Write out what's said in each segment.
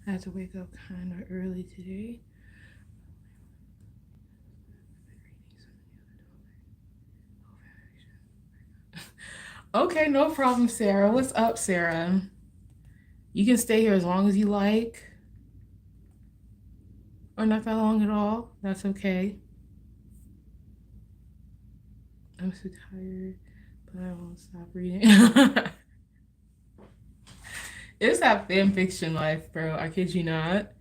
I had to wake up kind of early today. Okay, no problem, Sarah. What's up, Sarah? You can stay here as long as you like, or not that long at all. That's okay. I'm so tired, but I won't stop reading. It's that fan fiction life, bro. I kid you not.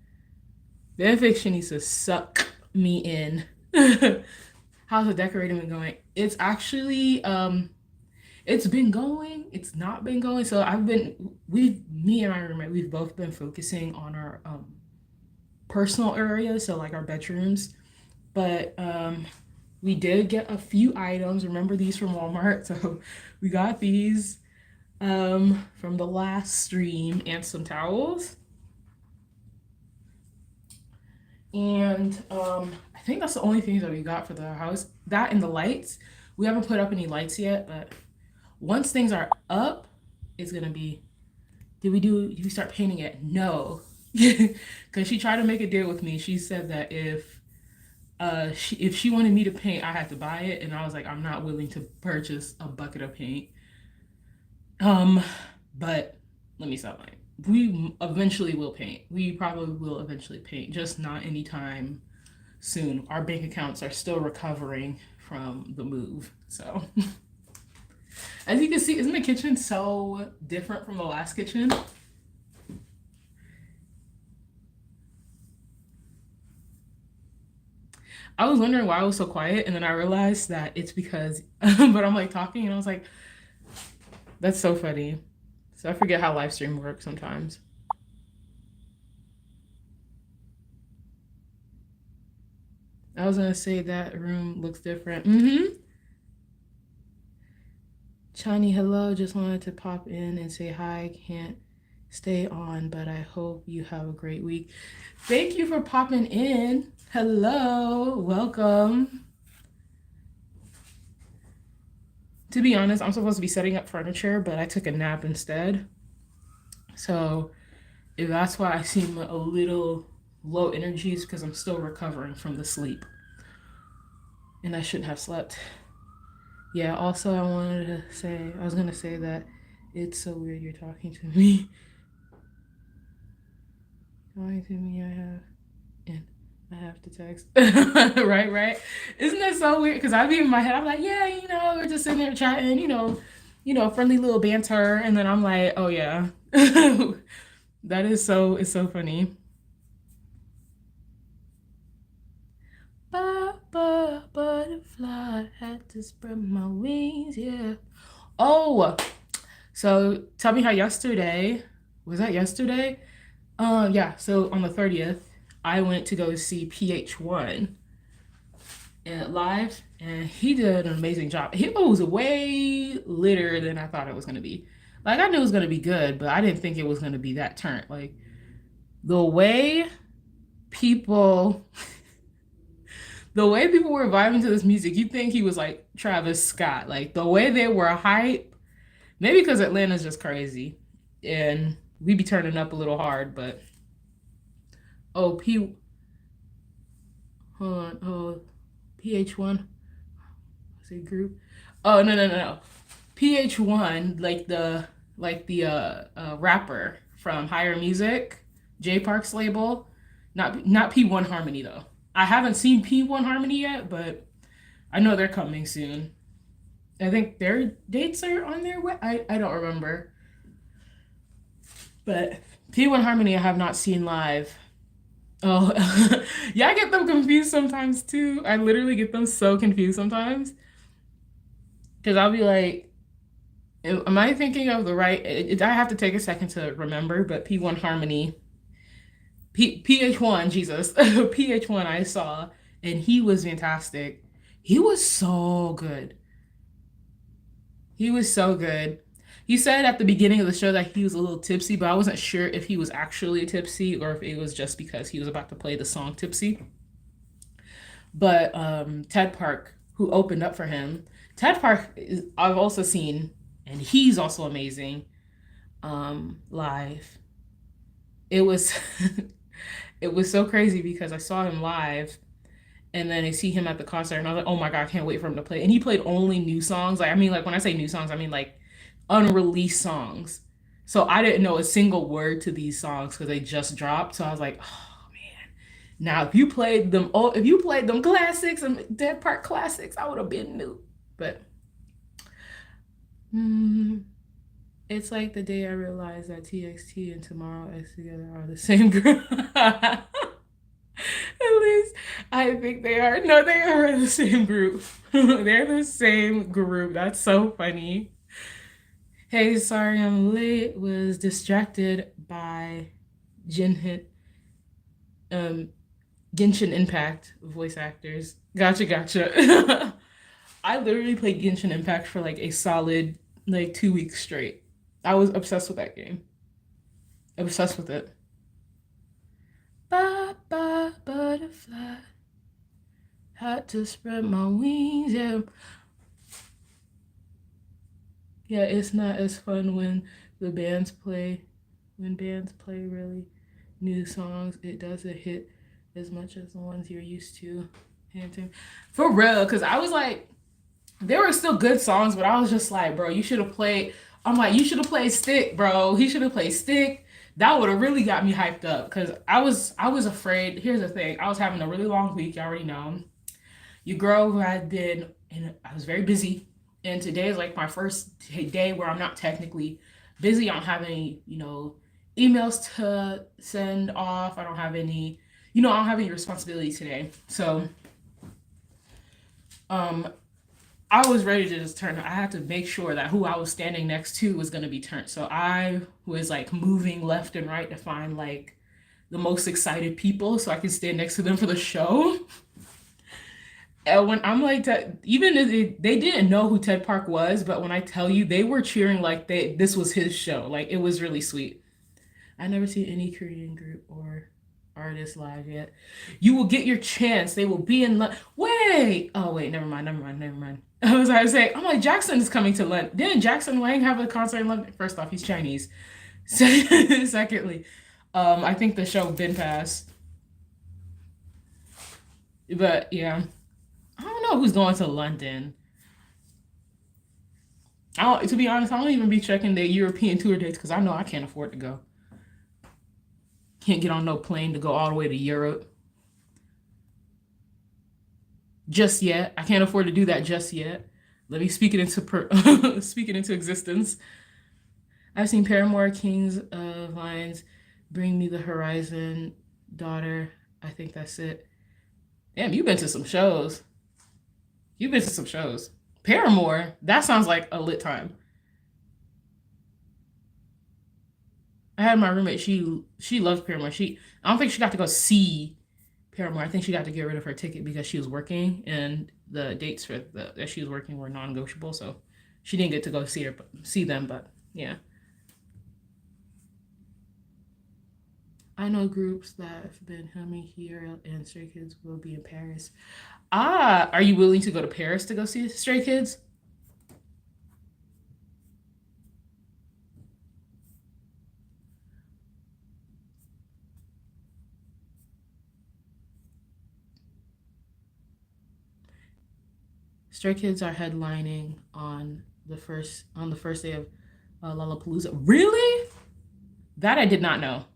Fan fiction needs to suck me in. How's the decorating been going? It's actually it's been going. It's not been going. So me and my roommate, we've both been focusing on our personal areas, so like our bedrooms. But we did get a few items. Remember these from Walmart? So we got these from the last stream and some towels. And I think that's the only things that we got for the house. That and the lights. We haven't put up any lights yet, but once things are up, it's gonna be. Did we start painting it? No, because she tried to make a deal with me. She said that if she wanted me to paint, I had to buy it, and I was like, I'm not willing to purchase a bucket of paint. Um, but let me stop lying. We eventually will paint. We probably will eventually paint, just not anytime soon. Our bank accounts are still recovering from the move. So, as you can see, isn't the kitchen so different from the last kitchen? I was wondering why I was so quiet, and then I realized that it's because, but I'm like talking, and I was like, that's so funny. So I forget how live stream works sometimes. I was gonna say that room looks different. Mm-hmm. Chani, hello. Just wanted to pop in and say hi. Can't stay on, but I hope you have a great week. Thank you for popping in. Hello. Welcome. To be honest, I'm supposed to be setting up furniture, but I took a nap instead. So if that's why I seem a little low energy, is because I'm still recovering from the sleep. And I shouldn't have slept. Yeah, also I was gonna say that it's so weird you're talking to me. Talking to me, and I have to text. Right, right. Isn't that so weird? Because I'd be in my head, I'm like, yeah, we're just sitting there chatting, friendly little banter, and then I'm like, oh yeah. It's so funny. Butterfly, had to spread my wings, yeah. Oh, so tell me how yesterday, was that yesterday? Yeah, so on the 30th, I went to go see PH1 live, and he did an amazing job. He was way litter than I thought it was going to be. Like, I knew it was going to be good, but I didn't think it was going to be that turnt. Like, the way people the way people were vibing to this music, you think he was like Travis Scott. Like the way they were hype, maybe because Atlanta's just crazy, and we be turning up a little hard. But oh, hold on, oh, PH1, was it group? Oh no, PH1, like the rapper from Higher Music, J Park's label, not P1 Harmony though. I haven't seen P1 Harmony yet, but I know they're coming soon. I think their dates are on their way. I don't remember. But P1 Harmony I have not seen live. Oh, yeah, I get them confused sometimes too. I literally get them so confused sometimes. Because I'll be like, am I thinking of the right? I have to take a second to remember, but P1 Harmony, PH1, Jesus, PH1 I saw, and he was fantastic. He was so good. He was so good. He said at the beginning of the show that he was a little tipsy, but I wasn't sure if he was actually tipsy or if it was just because he was about to play the song Tipsy. But Ted Park, who opened up for him, Ted Park I've also seen, and he's also amazing live. it was it was so crazy because I saw him live and then I see him at the concert and I was like, oh my God, I can't wait for him to play. And he played only new songs. Like, I mean, like when I say new songs, I mean like unreleased songs. So I didn't know a single word to these songs because they just dropped. So I was like, oh man. Now if you played them classics and Dead Park classics, I would have been new. But mm, it's like the day I realized that TXT and Tomorrow X Together are the same group. At least I think they are. No, they are the same group. They're the same group. That's so funny. Hey, sorry I'm late. Was distracted by Jinhit, um, Genshin Impact voice actors. Gotcha, gotcha. I literally played Genshin Impact for like a solid like 2 weeks straight. I was obsessed with that game. Obsessed with it. Bye bye butterfly. Had to spread my wings. Yeah, yeah. It's not as fun when the bands play. When bands play really new songs, it doesn't hit as much as the ones you're used to. For real, because I was like, there were still good songs, but I was just like, bro, you should have played. I'm like, you should have played Stick, bro. He should have played Stick. That would have really got me hyped up because I was afraid. Here's the thing, I was having a really long week. You already know. Your girl who had been, and I was very busy. And today is like my first day where I'm not technically busy. I don't have any, emails to send off. I don't have any, I don't have any responsibility today. So, um, I was ready to just turn. I had to make sure that who I was standing next to was going to be turned. So I was like moving left and right to find like the most excited people so I could stand next to them for the show. And when I'm like, even if they didn't know who Ted Park was, but when I tell you, they were cheering like this was his show. Like it was really sweet. I never seen any Korean group or artist live yet. You will get your chance. They will be in London. Wait. Oh wait. Never mind. I was about to say. I'm like Jackson is coming to London. Didn't Jackson Wang have a concert in London? First off, he's Chinese. Secondly, I think the show been passed. But yeah, I don't know who's going to London. To be honest, I don't even be checking the European tour dates because I know I can't afford to go. Can't get on no plane to go all the way to Europe just yet. I can't afford to do that just yet. Let me speak it into speak it into existence. I've seen Paramore, Kings of Lions, Bring Me the Horizon, Daughter. I think that's it. Damn, you've been to some shows. You've been to some shows. Paramore. That sounds like a lit time. I had my roommate. She loves Paramore. I don't think she got to go see Paramore. I think she got to get rid of her ticket because she was working, and the dates that she was working were non-negotiable. So she didn't get to go see them. But yeah, I know groups that have been humming here, and Stray Kids will be in Paris. Ah, are you willing to go to Paris to go see Stray Kids? Stray Kids are headlining on the first day of Lollapalooza. Really? That I did not know.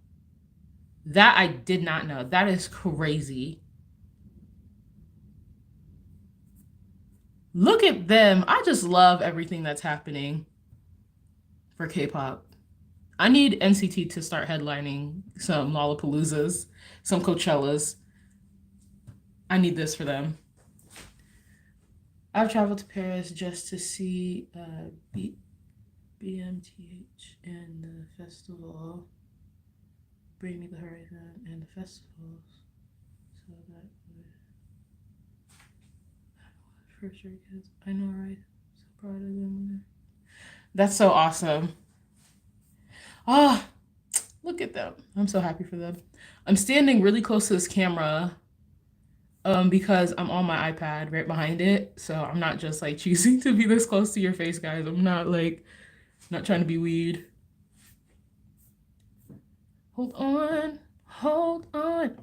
That I did not know. That is crazy. Look at them. I just love everything that's happening for K-pop. I need NCT to start headlining some Lollapaloozas, some Coachellas. I need this for them. I've traveled to Paris just to see BMTH and the festival, Bring Me the Horizon and the festivals. So that for sure, kids. I know, right? So proud of them. That's so awesome. Oh, look at them. I'm so happy for them. I'm standing really close to this camera because I'm on my iPad right behind it. So I'm not just like choosing to be this close to your face, guys. I'm not like not trying to be weird. Hold on. Hold on.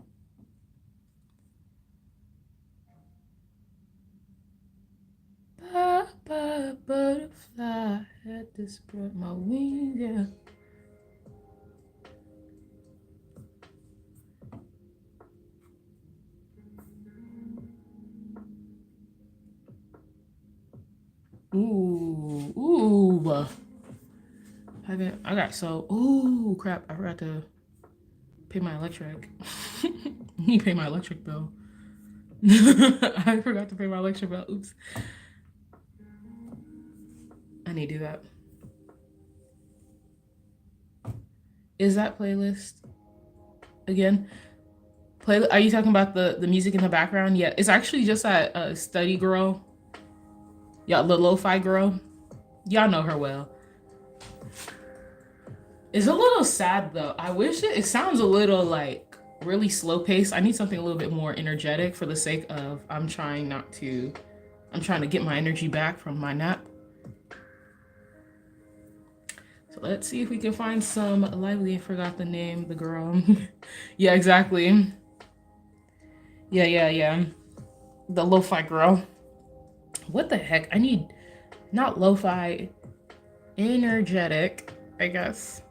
Butterfly had to spread my wings, yeah. Ooh. I got so, ooh, crap. I forgot to pay my electric. You pay my electric bill. I forgot to pay my electric bill. Oops. I need to do that. Is that playlist again? Are you talking about the music in the background? Yeah, it's actually just that study girl. Yeah, the lo-fi girl. Y'all know her well. It's a little sad though. I wish it sounds a little like really slow paced. I need something a little bit more energetic for the sake of I'm trying to get my energy back from my nap. So let's see if we can find some lively. I forgot the name, the girl. Yeah, exactly. Yeah. The lo-fi girl. What the heck? I need not lo-fi, energetic, I guess.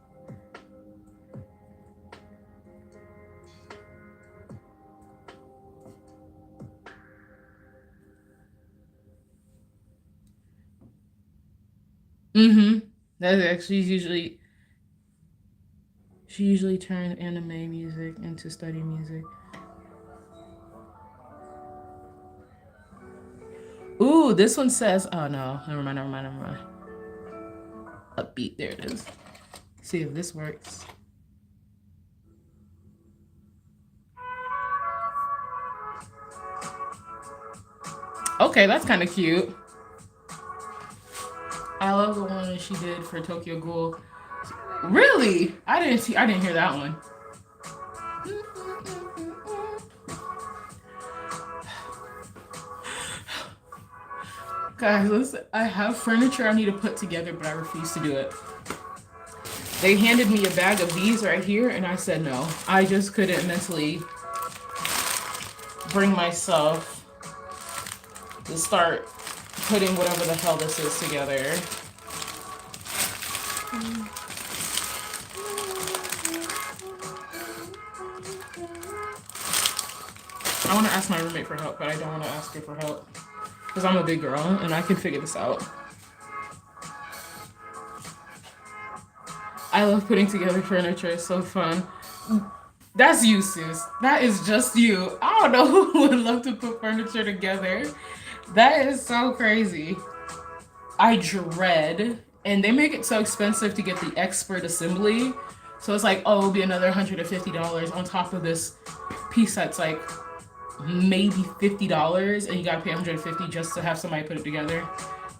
Mm-hmm. That's actually she usually turns anime music into study music. Ooh, this one says, oh no, never mind. Upbeat, there it is. See if this works. Okay, that's kind of cute. I love the one that she did for Tokyo Ghoul. Really? I didn't hear that one. Guys, listen, I have furniture I need to put together, but I refuse to do it. They handed me a bag of these right here, and I said no. I just couldn't mentally bring myself to start putting whatever the hell this is together. I want to ask my roommate for help, but I don't want to ask her for help. Because I'm a big girl, and I can figure this out. I love putting together furniture. It's so fun. That's you, sis. That is just you. I don't know who would love to put furniture together. That is so crazy. I dread, and they make it so expensive to get the expert assembly. So it's like, oh, it'll be another $150 on top of this piece that's like maybe $50, and you gotta pay $150 just to have somebody put it together.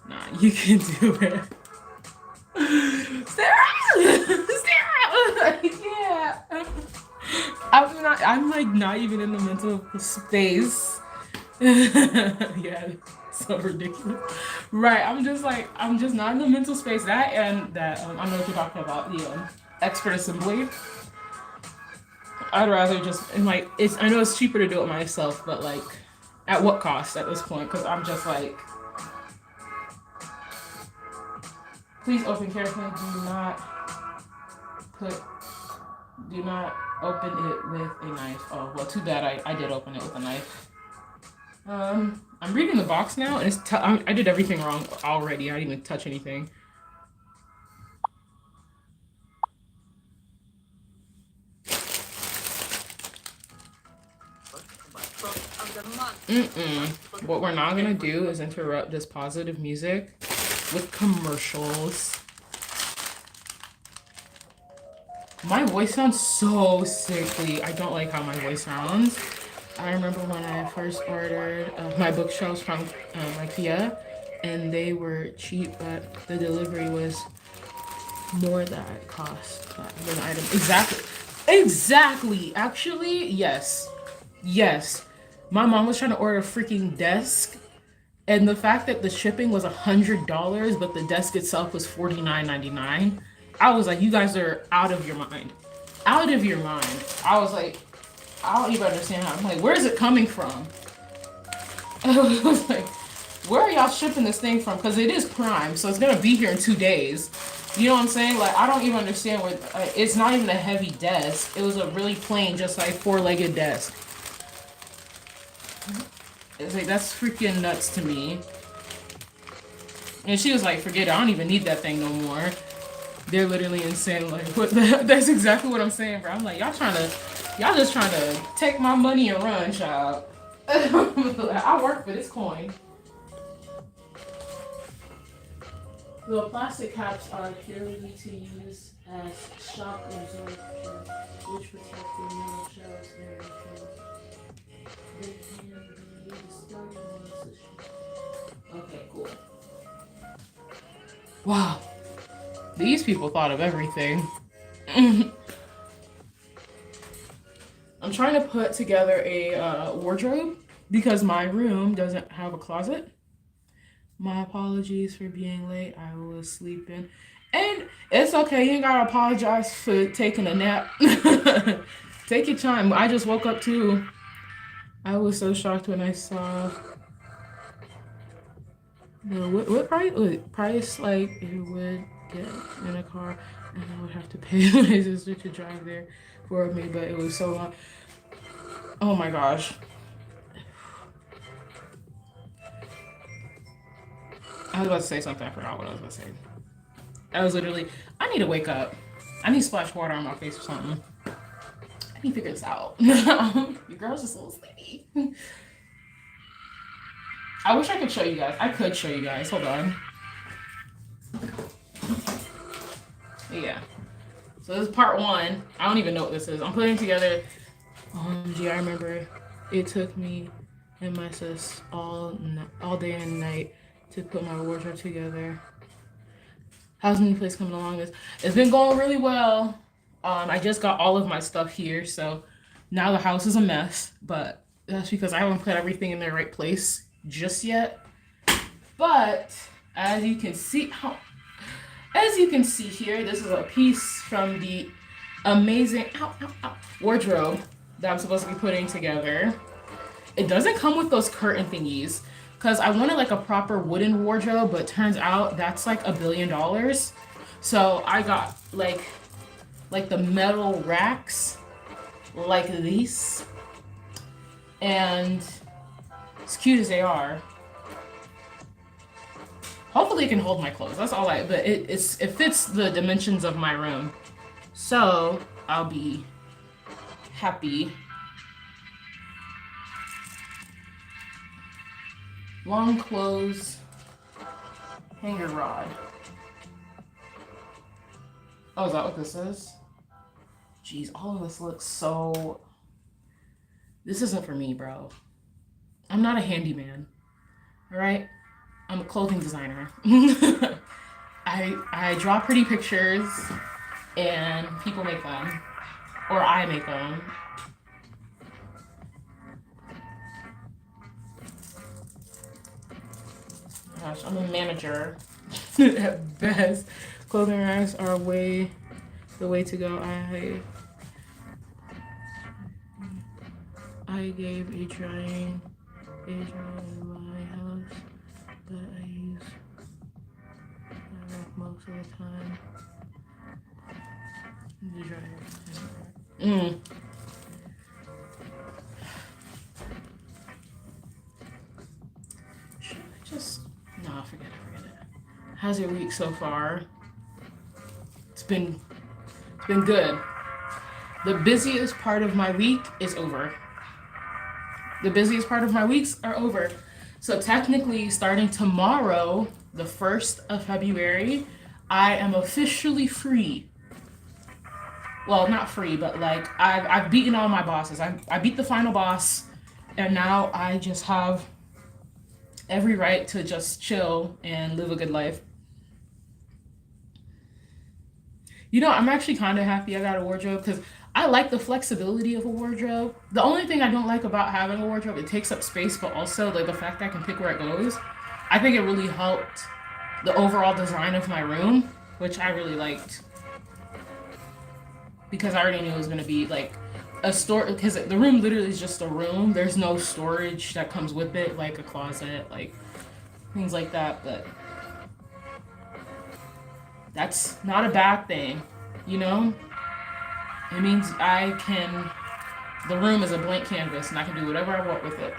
Nah, you can do it. Sarah! Sarah! Yeah. I'm like not even in the mental space. Yeah, so ridiculous. Right, I'm just not in the mental space. That and that, I know what you're talking about, the expert assembly. I'd rather just, and like, I know it's cheaper to do it myself, but like, at what cost at this point? Because I'm just like, please open carefully. Do not open it with a knife. Oh, well, too bad I did open it with a knife. I'm reading the box now, and I did everything wrong already. I didn't even touch anything. What we're not gonna do is interrupt this positive music with commercials. My voice sounds so sickly. I don't like how my voice sounds. I remember when I first ordered my bookshelves from IKEA, and they were cheap, but the delivery was more than it cost than the item. Exactly. Actually, yes. My mom was trying to order a freaking desk, and the fact that the shipping was $100, but the desk itself was $49.99. I was like, you guys are out of your mind. out of your mind. I was like, I don't even understand how. I'm like, where is it coming from? I was like, where are y'all shipping this thing from? Because it is Prime, so it's gonna be here in 2 days. You know what I'm saying? Like, I don't even understand what. It's not even a heavy desk. It was a really plain, just like four-legged desk. It's like, that's freaking nuts to me. And she was like, forget it. I don't even need that thing no more. They're literally insane. Like, what the? That's exactly what I'm saying, bro. I'm like, y'all just trying to take my money and run, child. I work for this coin. The plastic caps are purely to use as shock absorption, which protect the metal shells and shells. They can be discarded once a Okay, cool. Wow. These people thought of everything. I'm trying to put together a wardrobe because my room doesn't have a closet. My apologies for being late. I was sleeping. And it's okay. You ain't gotta apologize for taking a nap. Take your time. I just woke up too. I was so shocked when I saw the what price like it would get in a car, and I would have to pay my sister to drive there for me, but it was so long. Oh my gosh. I was about to say something. I forgot what I was about to say. I was literally, I need to wake up. I need to splash water on my face or something. I need to figure this out. Your girl's just a little sleepy. I wish I could show you guys. I could show you guys. Hold on. Yeah. So this is part one. I don't even know what this is. I'm putting together. OMG, I remember it took me and my sis all day and night to put my wardrobe together. How's the new place coming along? It's been going really well. I just got all of my stuff here, so now the house is a mess, but that's because I haven't put everything in the right place just yet. But as you can see here, this is a piece from the amazing wardrobe that I'm supposed to be putting together. It doesn't come with those curtain thingies because I wanted like a proper wooden wardrobe, but turns out that's like $1 billion. So I got like the metal racks like these, and as cute as they are, hopefully it can hold my clothes. That's all but it fits the dimensions of my room, so I'll be happy. Long clothes hanger rod. Oh, is that what this is? Jeez, all of this looks so... This isn't for me, bro. I'm not a handyman. Alright? I'm a clothing designer. I draw pretty pictures and people make them. Or I make them. Gosh, I'm a manager at best. Clothing racks are the way to go. I gave a drying in my house, but I use my rack most of the time. The dryer. Should I just... No, forget it. How's your week so far? It's been good. The busiest part of my week is over. The busiest part of my weeks are over. So technically, starting tomorrow, the 1st of February, I am officially free. Well, not free, but like I've beaten all my bosses. I beat the final boss, and now I just have every right to just chill and live a good life. You know, I'm actually kind of happy I got a wardrobe because I like the flexibility of a wardrobe. The only thing I don't like about having a wardrobe, it takes up space, but also like the fact that I can pick where it goes. I think it really helped the overall design of my room, which I really liked. because I already knew it was gonna be like a store, because the room literally is just a room. There's no storage that comes with it, like a closet, like things like that. But that's not a bad thing, you know? It means the room is a blank canvas and I can do whatever I want with it.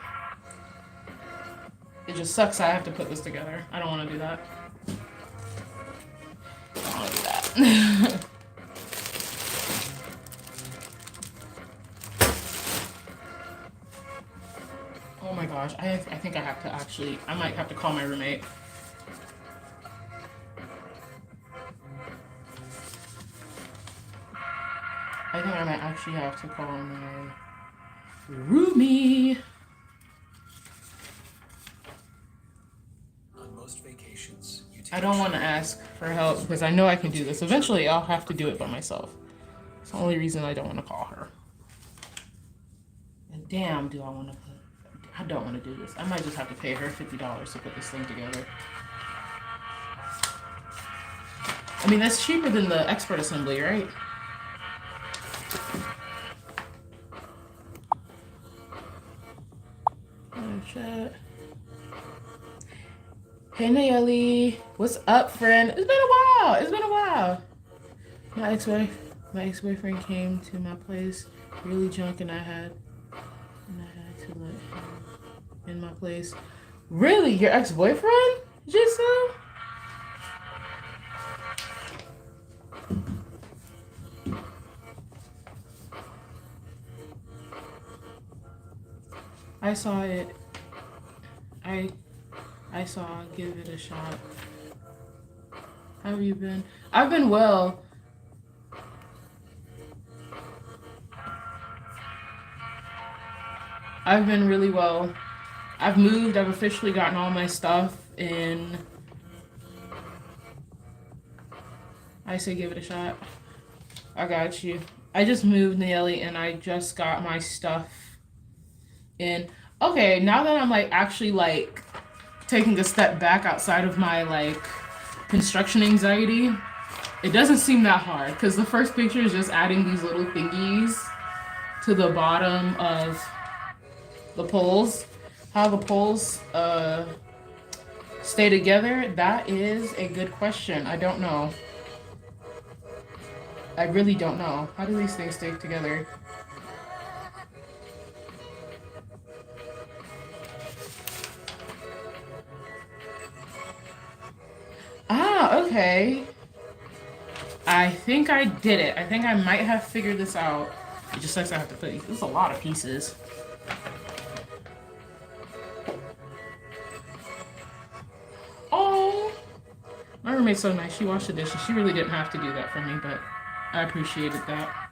It just sucks I have to put this together. I don't want to do that. I don't want to do that. Oh my gosh, I think I have to actually, I might have to call my roommate. I think I might actually have to call my roomie. On most vacations, I don't want to ask for help because I know I can do this. Eventually, I'll have to do it by myself. It's the only reason I don't want to call her. And damn, do I want to put... I don't want to do this. I might just have to pay her $50 to put this thing together. I mean, that's cheaper than the expert assembly, right? Chat. Hey Nayeli, what's up, friend? It's been a while. It's been a while. My ex-boyfriend came to my place really drunk, and I had to let him in my place. Really, your ex-boyfriend? Just so? I saw it. I saw. Give it a shot. How have you been? I've been well. I've been really well. I've moved. I've officially gotten all my stuff in. I say give it a shot. I got you. I just moved, Nayeli, and I just got my stuff in. Okay, now that I'm like actually like taking a step back outside of my like construction anxiety, it doesn't seem that hard because the first picture is just adding these little thingies to the bottom of the poles. How the poles stay together, that is a good question. I don't know. I really don't know. How do these things stay together? Ah, okay. I think I did it. I think I might have figured this out. It just sucks I have to put these. This is a lot of pieces. Oh, my roommate's so nice. She washed the dishes. She really didn't have to do that for me, but I appreciated that.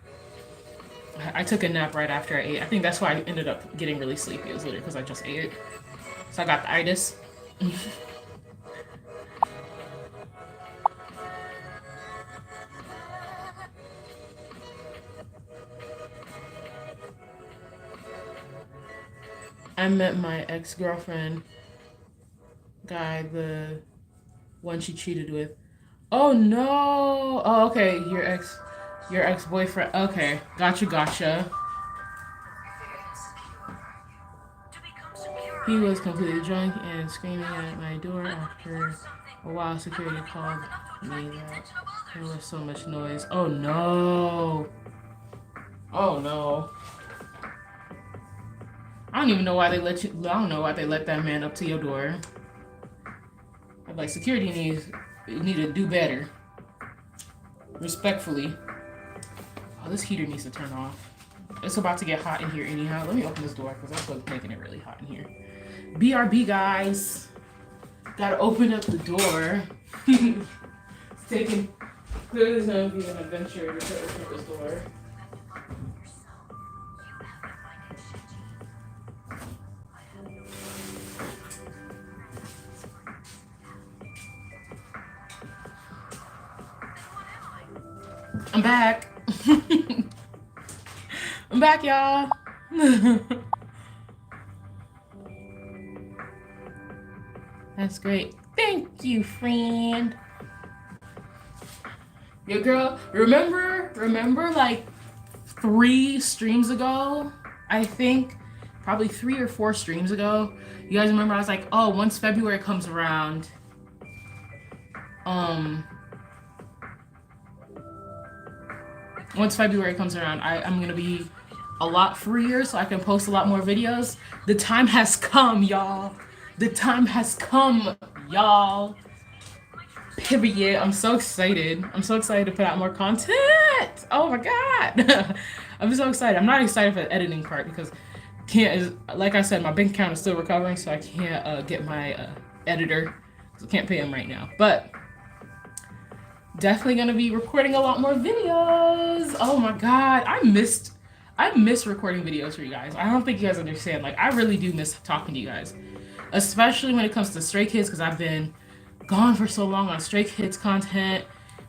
I took a nap right after I ate. I think that's why I ended up getting really sleepy. It was literally because I just ate it. So I got the itis. I met my ex-girlfriend guy, the one she cheated with. Oh no! Oh, okay, your ex-boyfriend. Okay, gotcha. He was completely drunk and screaming at my door. After a while, security called me that there was so much noise. Oh no! Oh no! I don't even know why they let you. I don't know why they let that man up to your door. I'm like, security need to do better. Respectfully. Oh, this heater needs to turn off. It's about to get hot in here anyhow. Let me open this door because that's what's making it really hot in here. BRB, guys. Gotta open up the door. It's taking. Clearly, going to be an adventure to open this door. I'm back. I'm back, y'all. That's great. Thank you, friend. Your girl, remember remember like 3 streams ago, I think, probably 3 or 4 streams ago, you guys remember I was like, oh, once February comes around, um, I'm gonna be a lot freer so I can post a lot more videos. The time has come, y'all. The time has come, y'all. Period. I'm so excited. I'm so excited to put out more content. Oh my god. I'm so excited. I'm not excited for the editing part because like I said, my bank account is still recovering, so I can't get my editor. So I can't pay him right now. But definitely gonna be recording a lot more videos. Oh my god. I miss recording videos for you guys. I don't think you guys understand. Like I really do miss talking to you guys. Especially when it comes to Stray Kids, because I've been gone for so long on Stray Kids content,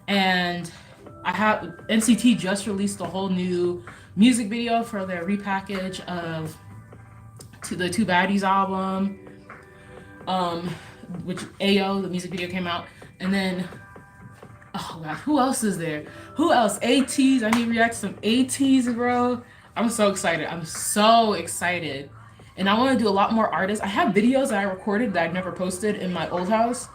and I have NCT just released a whole new music video for their repackage of the Two Baddies album, which AO the music video came out, and then oh god, who else is there? Who else? ATEEZ. I need to react to some ATEEZ, bro. I'm so excited. I'm so excited. And I want to do a lot more artists. I have videos that I recorded that I never posted in my old house.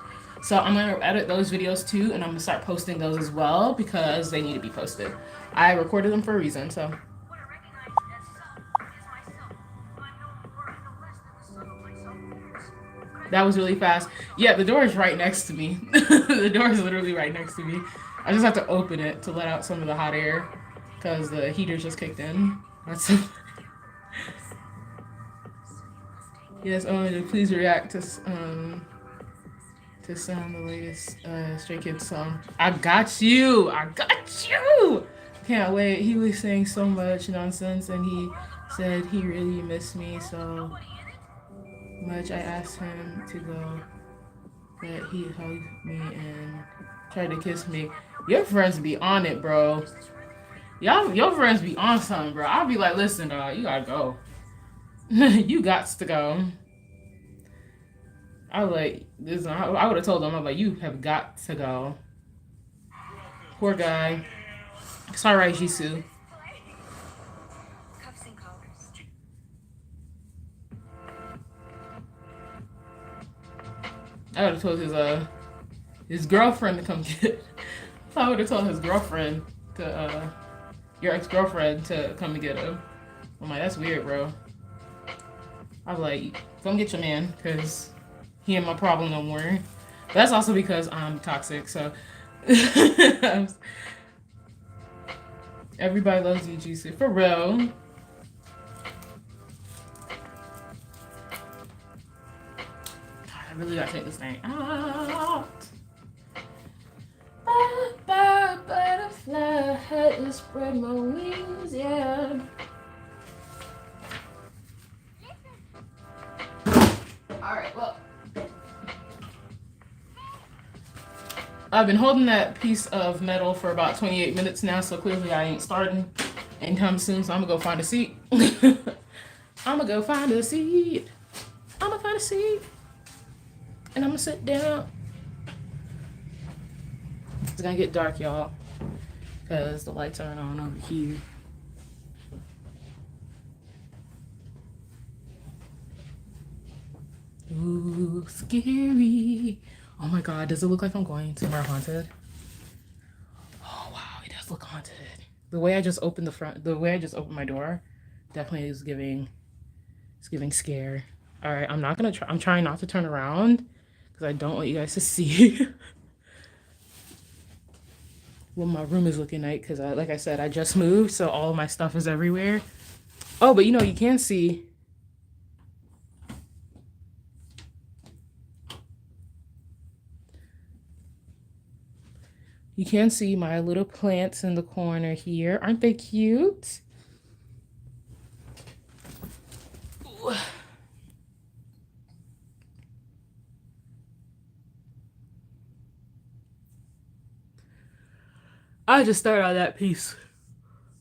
So I'm going to edit those videos too, and I'm going to start posting those as well because they need to be posted. I recorded them for a reason, so. That was really fast. Yeah, the door is right next to me. The door is literally right next to me. I just have to open it to let out some of the hot air because the heater just kicked in. That's so yes, please react to some the latest Stray Kids song. I got you. I got you. Can't wait. He was saying so much nonsense, and he said he really missed me so much. I asked him to go, but he hugged me and tried to kiss me. Your friends be on it, bro. Your friends be on something, bro. I'll be like, listen, dog, you gotta go. You got to go. I was like, listen, I would have told him, I'm like, you have got to go. Poor guy. Sorry, Jisoo. I would have told his girlfriend to come get. I would have told his girlfriend to your ex-girlfriend to come and get him. I'm like, that's weird, bro. I was like, come get your man, cause he ain't my problem no more. But that's also because I'm toxic, so. Everybody loves you, Jisoo. For real. I really gotta take this thing out. Butterfly, had to spread my wings, yeah. Alright, well. I've been holding that piece of metal for about 28 minutes now, so clearly I ain't starting anytime soon, so I'm gonna go find a seat. I'm gonna go find a seat. I'm gonna find a seat. And I'm gonna sit down. It's gonna get dark, y'all, because the lights aren't on over here. Ooh, scary. Oh my god, does it look like I'm going somewhere haunted? Oh wow, it does look haunted. The way I just opened my door definitely is giving scare. All right, I'm trying not to turn around because I don't want you guys to see what my room is looking like, because like I said, I just moved, so all of my stuff is everywhere. Oh, but you can see. You can see my little plants in the corner here. Aren't they cute? Ooh. I just start on that piece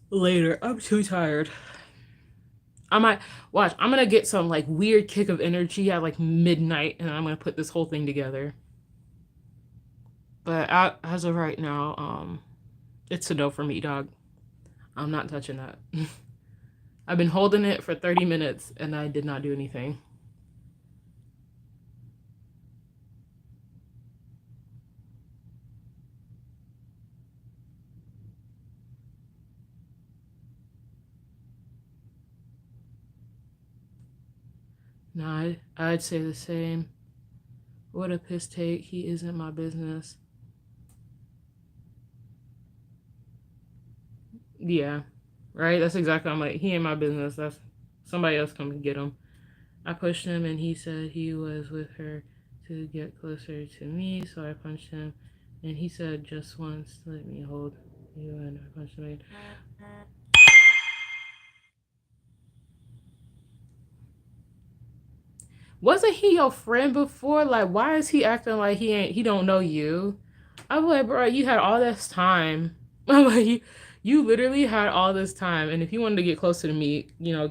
later. I'm too tired. I might watch. I'm gonna get some like weird kick of energy at like midnight, and I'm gonna put this whole thing together. But as of right now, it's a no for me, dog. I'm not touching that. I've been holding it for 30 minutes and I did not do anything. No, I'd say the same. What a piss take. He isn't my business. Yeah, right? That's exactly, I'm like, he ain't my business. That's somebody else come get him. I pushed him and he said he was with her to get closer to me, so I punched him. And he said just once, let me hold you, and I punched him. Wasn't he your friend before? Like, why is he acting like he don't know you? I'm like, bro, you had all this time. I'm like, you literally had all this time, and if you wanted to get closer to me, you know,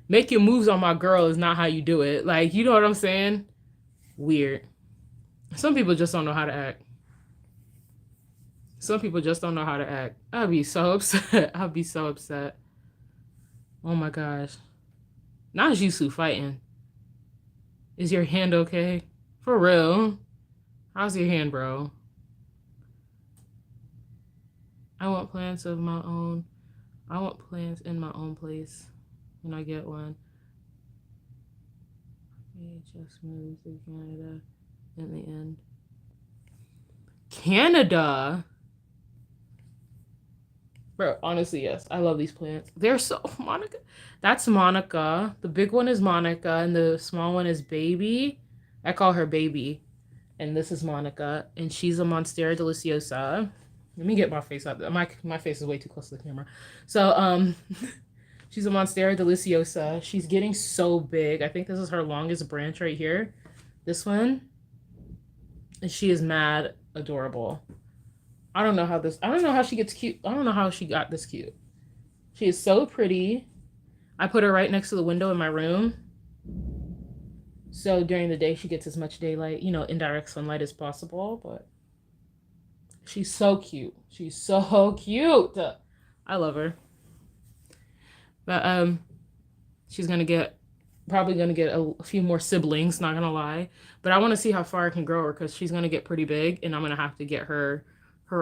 making moves on my girl is not how you do it. Like, you know what I'm saying? Weird. Some people just don't know how to act. Some people just don't know how to act. I'd be so upset. I'd be so upset. Oh my gosh. Not Jisoo fighting. Is your hand okay? For real? How's your hand, bro? I want plants of my own. I want plants in my own place when I get one. We just moved to Canada in the end. Canada? Bro, honestly, yes. I love these plants. They're so Monica. That's Monica. The big one is Monica, and the small one is Baby. I call her Baby. And this is Monica, and she's a Monstera Deliciosa. Let me get my face out. My face is way too close to the camera. So she's a Monstera Deliciosa. She's getting so big. I think this is her longest branch right here. This one. And she is mad adorable. I don't know how she gets cute. I don't know how she got this cute. She is so pretty. I put her right next to the window in my room. So during the day, she gets as much daylight, you know, indirect sunlight as possible. But she's so cute. She's so cute. I love her. But she's probably gonna get a few more siblings. Not gonna lie. But I want to see how far I can grow her because she's gonna get pretty big, and I'm gonna have to get her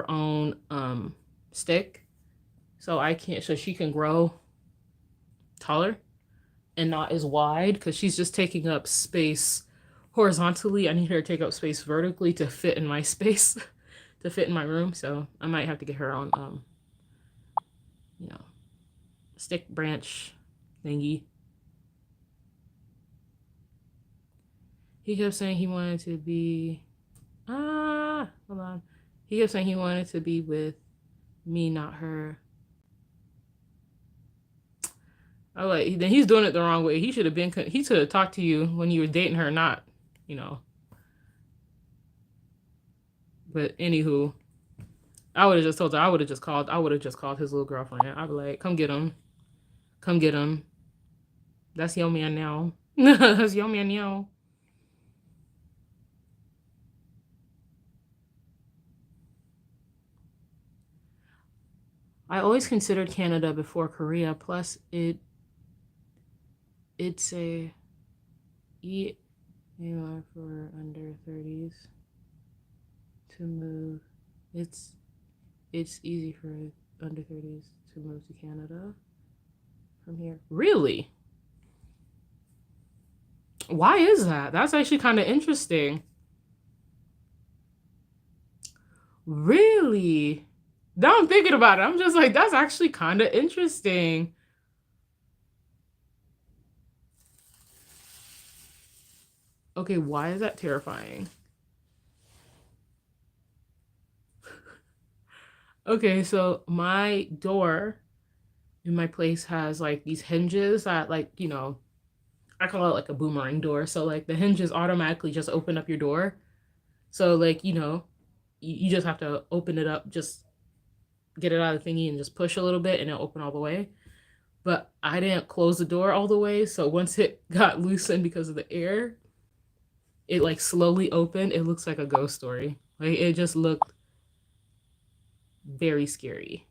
own stick, so she can grow taller and not as wide because she's just taking up space horizontally. I need her to take up space vertically to fit in my space, to fit in my room. So I might have to get her on, you know, stick branch thingy. He kept saying he wanted to be, hold on. He kept saying he wanted to be with me, not her. Oh, like then he's doing it the wrong way. He should have talked to you when you were dating her, not, you know. But anywho, I would have just told her. I would have just called his little girlfriend. I'd be like, come get him, come get him. That's your man now. That's your man now. I always considered Canada before Korea. Plus, it's a for under 30s to move. It's easy for under 30s to move to Canada from here. Really? Why is that? That's actually kind of interesting. Really? Now I'm thinking about it. I'm just like, that's actually kind of interesting. Okay, why is that terrifying? Okay, so my door in my place has like these hinges that, like, you know, I call it like a boomerang door. So like the hinges automatically just open up your door. So like, you know, you just have to open it up, just get it out of the thingy and just push a little bit and it'll open all the way. But I didn't close the door all the way. So once it got loosened because of the air, it like slowly opened. It looks like a ghost story. Like it just looked very scary.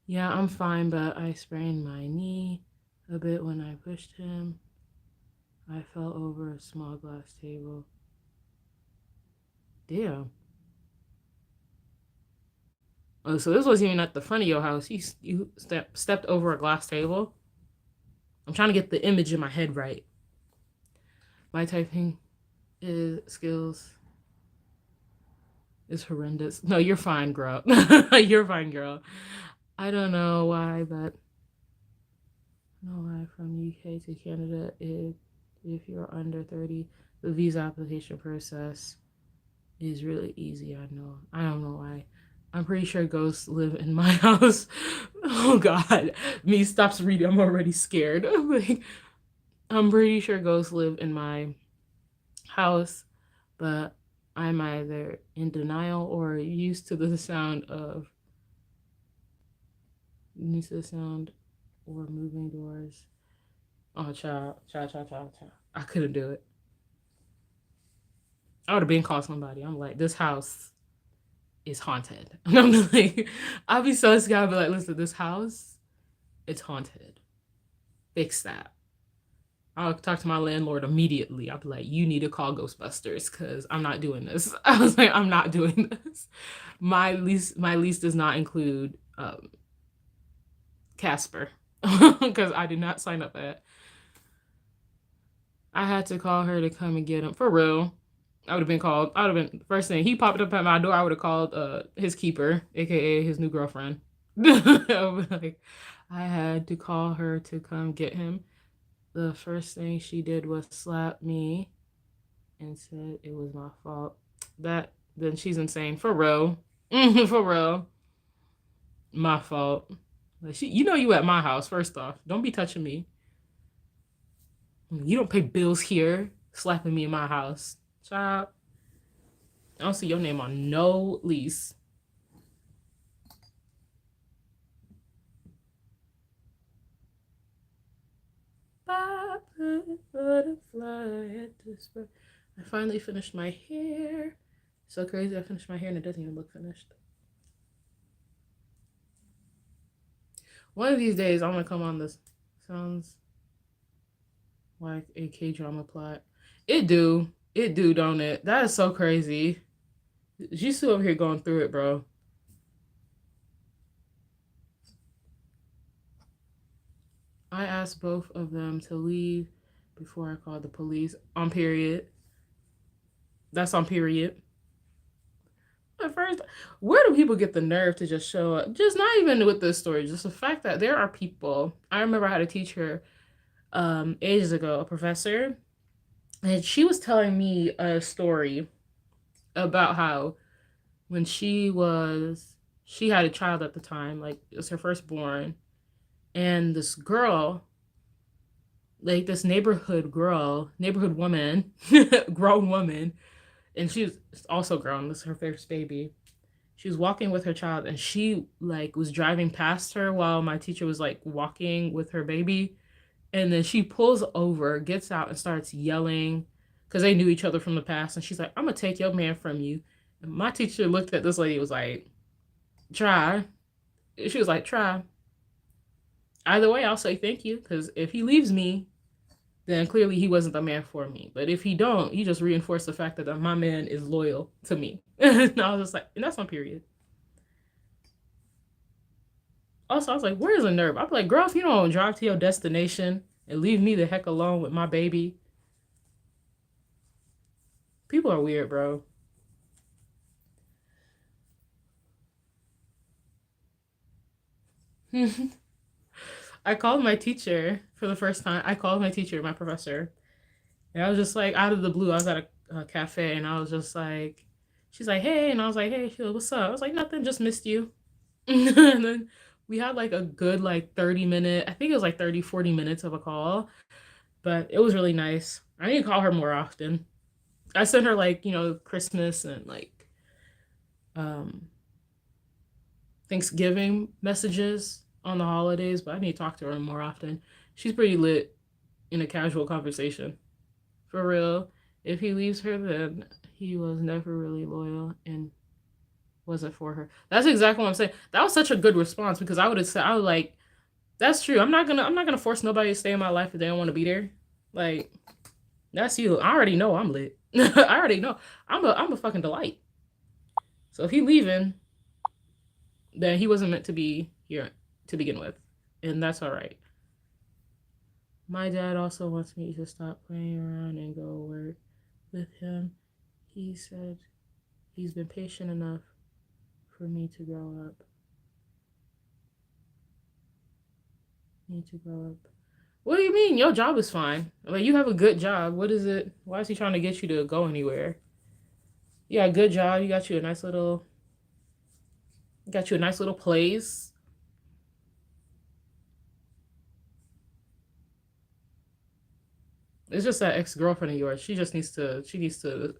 Yeah, I'm fine, but I sprained my knee a bit when I pushed him. I fell over a small glass table. Damn. Oh, so this wasn't even at the front of your house. You stepped over a glass table. I'm trying to get the image in my head right. My typing is skills is horrendous. No, you're fine, girl. You're fine, girl. I don't know why, but no why from UK to Canada if you're under 30, the visa application process is really easy. I know. I don't know why. I'm pretty sure ghosts live in my house. Oh God, me stops reading. I'm already scared. Like, I'm pretty sure ghosts live in my house, but I'm either in denial or used to the sound or moving doors. Oh, child. I couldn't do it. I would have been called somebody. I'm like, this house is haunted. And I'm like, I'll be so scared. I'll be like, listen, this house, it's haunted. Fix that. I'll talk to my landlord immediately. I'll be like, you need to call Ghostbusters because I'm not doing this. I was like, I'm not doing this. My lease does not include Casper because I did not sign up for that. I had to call her to come and get him for real. I would have been called. I would have been first thing he popped up at my door. I would have called his keeper, aka his new girlfriend. Like, I had to call her to come get him. The first thing she did was slap me and said it was my fault. That then she's insane for real. For real, my fault. Like you at my house. First off, don't be touching me. You don't pay bills here. Slapping me in my house, child. I don't see your name on no lease. Butterfly at the spur. I finally finished my hair. So crazy. I finished my hair and it doesn't even look finished. One of these days, I'm gonna come on this. Sounds like a K drama plot. It do, don't it? That is so crazy. She's still over here going through it, bro. I asked both of them to leave before I called the police. On period. That's on period. At first, where do people get the nerve to just show up? Just not even with this story, just the fact that there are people. I remember I had a teacher ages ago, a professor, and she was telling me a story about how when she had a child at the time, like it was her firstborn, and this girl, like this neighborhood woman, grown woman, and she was also grown. This is her first baby. She was walking with her child, and she like was driving past her while my teacher was like walking with her baby, and then she pulls over, gets out, and starts yelling because they knew each other from the past. And she's like, "I'm gonna take your man from you." And my teacher looked at this lady, and was like, "Try." She was like, "Try." Either way, I'll say thank you because if he leaves me, then clearly he wasn't the man for me. But if he don't, he just reinforced the fact that my man is loyal to me. And I was just like, and that's on period. Also, I was like, where's the nerve? I'd be like, girl, if you don't drive to your destination and leave me the heck alone with my baby, people are weird, bro. I called my teacher for the first time. I called my teacher, my professor, and I was just like, out of the blue, I was at a cafe, and I was just like, she's like, hey, and I was like, hey, she what's up? I was like, nothing, just missed you. And then we had like a good like 30-minute, I think it was like 30, 40 minutes of a call, but it was really nice. I need to call her more often. I sent her like, Christmas and like um Thanksgiving messages on the holidays, but I need to talk to her more often. She's pretty lit in a casual conversation. For real. If he leaves her, then he was never really loyal. And wasn't for her. That's exactly what I'm saying. That was such a good response because I would have said, I was like, that's true. I'm not gonna force nobody to stay in my life if they don't want to be there. Like, that's you. I already know I'm lit. I already know. I'm a fucking delight. So if he leaving, then he wasn't meant to be here to begin with. And that's all right. My dad also wants me to stop playing around and go work with him. He said he's been patient enough for me to grow up. Need to grow up. What do you mean? Your job is fine. Like, you have a good job. What is it? Why is he trying to get you to go anywhere? You got a good job. You got you a nice little place. It's just that ex-girlfriend of yours. She needs to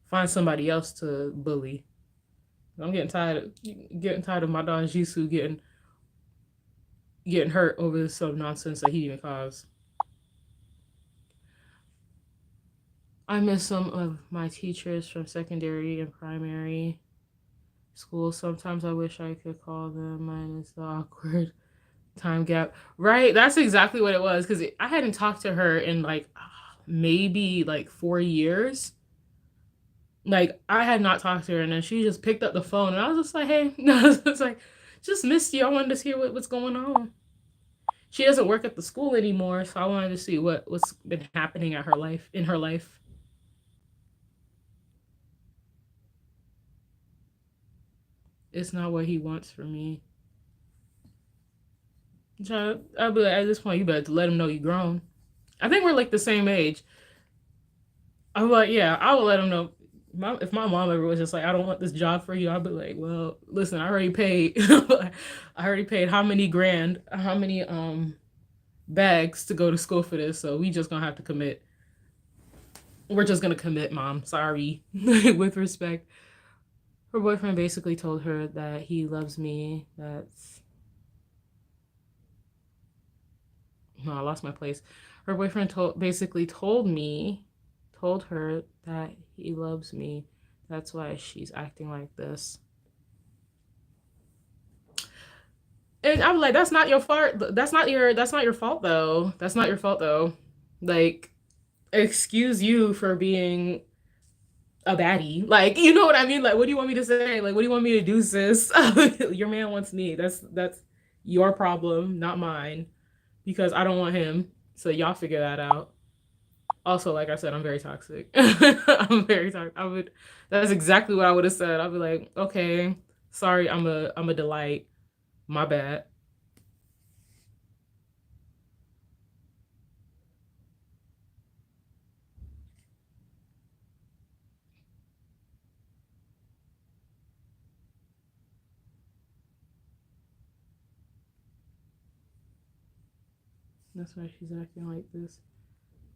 find somebody else to bully. I'm getting tired of my dog Jisoo getting hurt over some nonsense that he didn't even cause. I miss some of my teachers from secondary and primary school. Sometimes I wish I could call them, minus the awkward time gap. Right? That's exactly what it was because I hadn't talked to her in like maybe like 4 years. Like, I had not talked to her, and then she just picked up the phone, and I was just like, "Hey," I was just like, "Just missed you. I wanted to hear what's going on." She doesn't work at the school anymore, so I wanted to see what's been happening at her life in her life. It's not what he wants from me. I'll be like, at this point, you better let him know you grown. I think we're like the same age. I'm like, yeah, I will let him know. If my mom ever was just like, I don't want this job for you, I'd be like, well, listen, I already paid. I already paid how many grand, how many bags to go to school for this, so we just gonna have to commit. We're just gonna commit, mom. Sorry. With respect. Her boyfriend basically told her that he loves me. No, I lost my place. Her boyfriend basically told her that he loves me. That's why she's acting like this. And I'm like, that's not your fault. That's not your fault though. That's not your fault though. Like, excuse you for being a baddie. Like, you know what I mean? Like, what do you want me to say? Like, what do you want me to do, sis? Your man wants me. That's your problem, not mine. Because I don't want him. So y'all figure that out. Also, like I said, I'm very toxic. I'm very toxic. That's exactly what I would have said. I'd be like, okay, sorry, I'm a delight. My bad. That's why she's acting like this.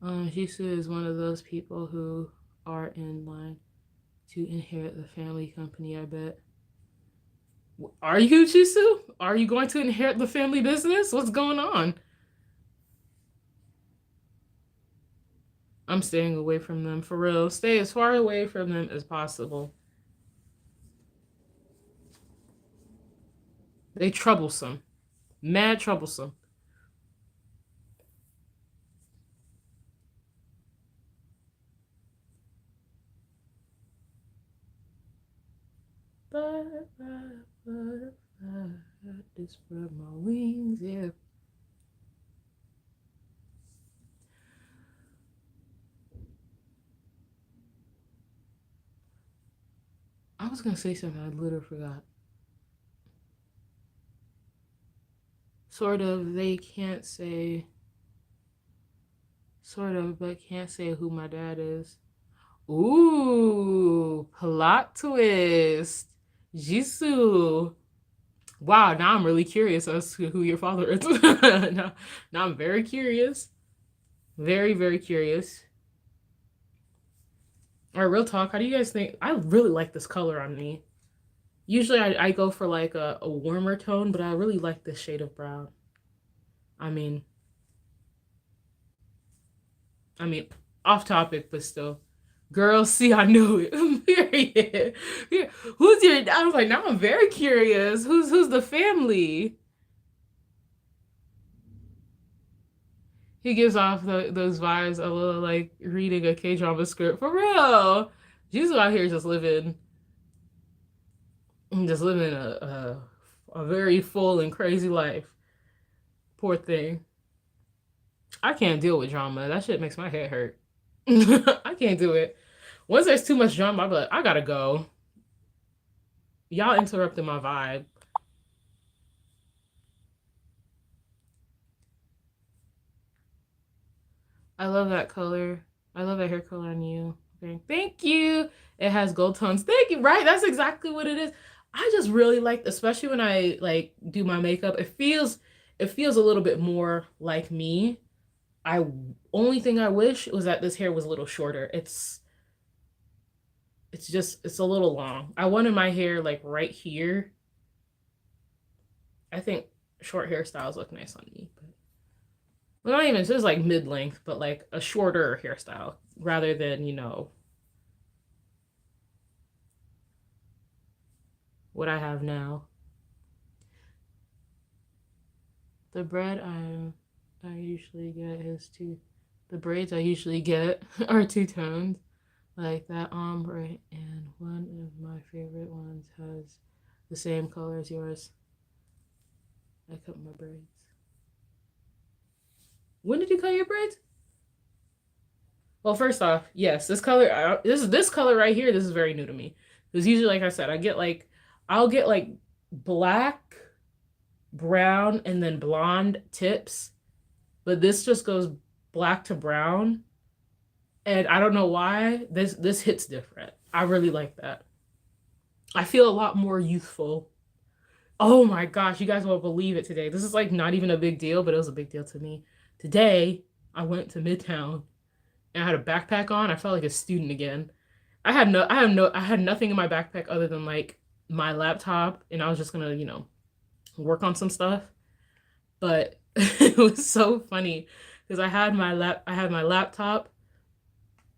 Jisoo is one of those people who are in line to inherit the family company, I bet. Are you, Jisoo? Are you going to inherit the family business? What's going on? I'm staying away from them, for real. Stay as far away from them as possible. They troublesome. Mad troublesome. Butterfly, butterfly, I just spread my wings, yeah. I was gonna say something, I literally forgot. Sort of, they can't say, sort of, but can't say who my dad is. Ooh, plot twist. Jisoo. Wow, now I'm really curious as to who your father is. now I'm very curious. Very, very curious. All right, real talk. How do you guys think? I really like this color on me. Usually I go for like a warmer tone, but I really like this shade of brown. I mean, I mean, off topic, but still. Girl, see, I knew it. Period. Yeah. Who's your? I was like, now I'm very curious. Who's the family? He gives off those vibes a little like reading a K drama script for real. She's out here just living a very full and crazy life. Poor thing. I can't deal with drama. That shit makes my head hurt. I can't do it. Once there's too much drama, I'm like, I gotta go. Y'all interrupted my vibe. I love that color. I love that hair color on you. Okay. Thank you. It has gold tones. Thank you. Right? That's exactly what it is. I just really like, especially when I like do my makeup, it feels a little bit more like me. I only thing I wish was that this hair was a little shorter. It's a little long. I wanted my hair like right here. I think short hairstyles look nice on me, but well, not even just like mid length, but like a shorter hairstyle rather than what I have now. The bread I usually get is two. The braids I usually get are two tones, like that ombre, and one of my favorite ones has the same color as yours. I cut my braids. When did you cut your braids? Well, first off, yes, this color, this color right here, this is very new to me. Because usually, like I said, I'll get like black, brown, and then blonde tips, but this just goes black to brown, and I don't know why this hits different. I really like that. I feel a lot more youthful. Oh my gosh, you guys won't believe it today. This is like not even a big deal, but it was a big deal to me. Today, I went to Midtown and I had a backpack on. I felt like a student again. I had nothing in my backpack other than like my laptop, and I was just gonna, work on some stuff. But it was so funny because I had my laptop,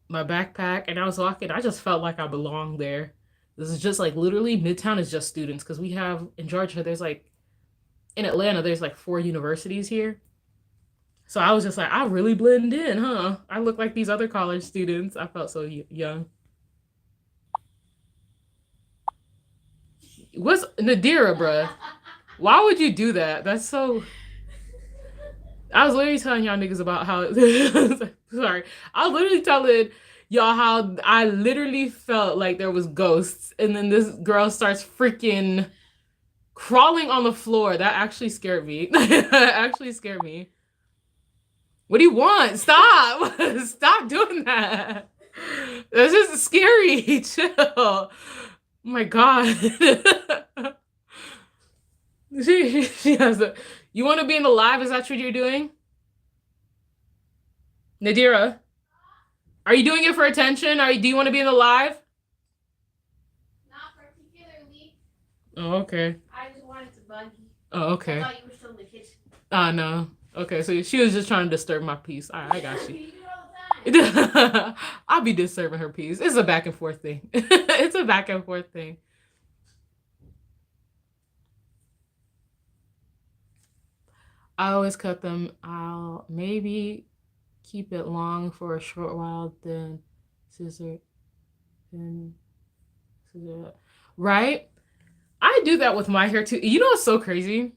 my backpack, and I was walking. I just felt like I belonged there. This is just like literally Midtown is just students because we have in Georgia, there's like in Atlanta, there's like 4 universities here. So I was just like, I really blend in, huh? I look like these other college students. I felt so young. What's Nadira, bruh? Why would you do that? That's so. I was literally telling y'all niggas about how. Sorry. I was literally telling y'all how I literally felt like there was ghosts. And then this girl starts freaking crawling on the floor. That actually scared me. That actually scared me. What do you want? Stop! Stop doing that. That's just scary. Chill. Oh my god. She has a. You want to be in the live? Is that what you're doing? Nadira, are you doing it for attention? Do you want to be in the live? Not particularly. Oh, okay. I just wanted to bug you. Oh, okay. I thought you were still in the kitchen. Ah, no. Okay, so she was just trying to disturb my peace. All right, I got you. You do it all the time. I'll be disturbing her peace. It's a back and forth thing. It's a back and forth thing. I always cut them. I'll maybe keep it long for a short while, then scissor, then scissor. Right? I do that with my hair too. You know what's so crazy?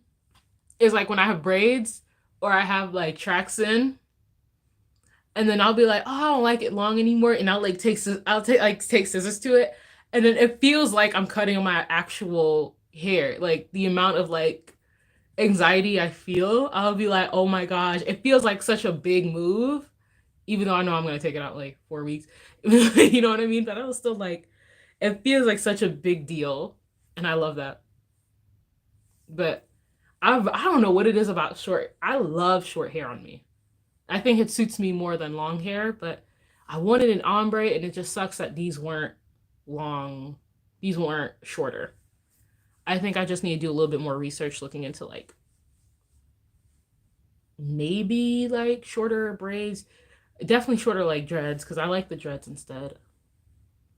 Is like when I have braids or I have like tracks in, and then I'll be like, oh, I don't like it long anymore, and I'll take scissors to it, and then it feels like I'm cutting my actual hair. Like the amount of like anxiety I feel, I'll be like, oh my gosh, it feels like such a big move, even though I know I'm gonna take it out in like 4 weeks. You know what I mean? But I was still like, it feels like such a big deal, and I love that. But I don't know what it is about short. I love short hair on me. I think it suits me more than long hair, but I wanted an ombre, and it just sucks that these weren't long. These weren't shorter. I think I just need to do a little bit more research looking into like maybe like shorter braids. Definitely shorter like dreads because I like the dreads instead.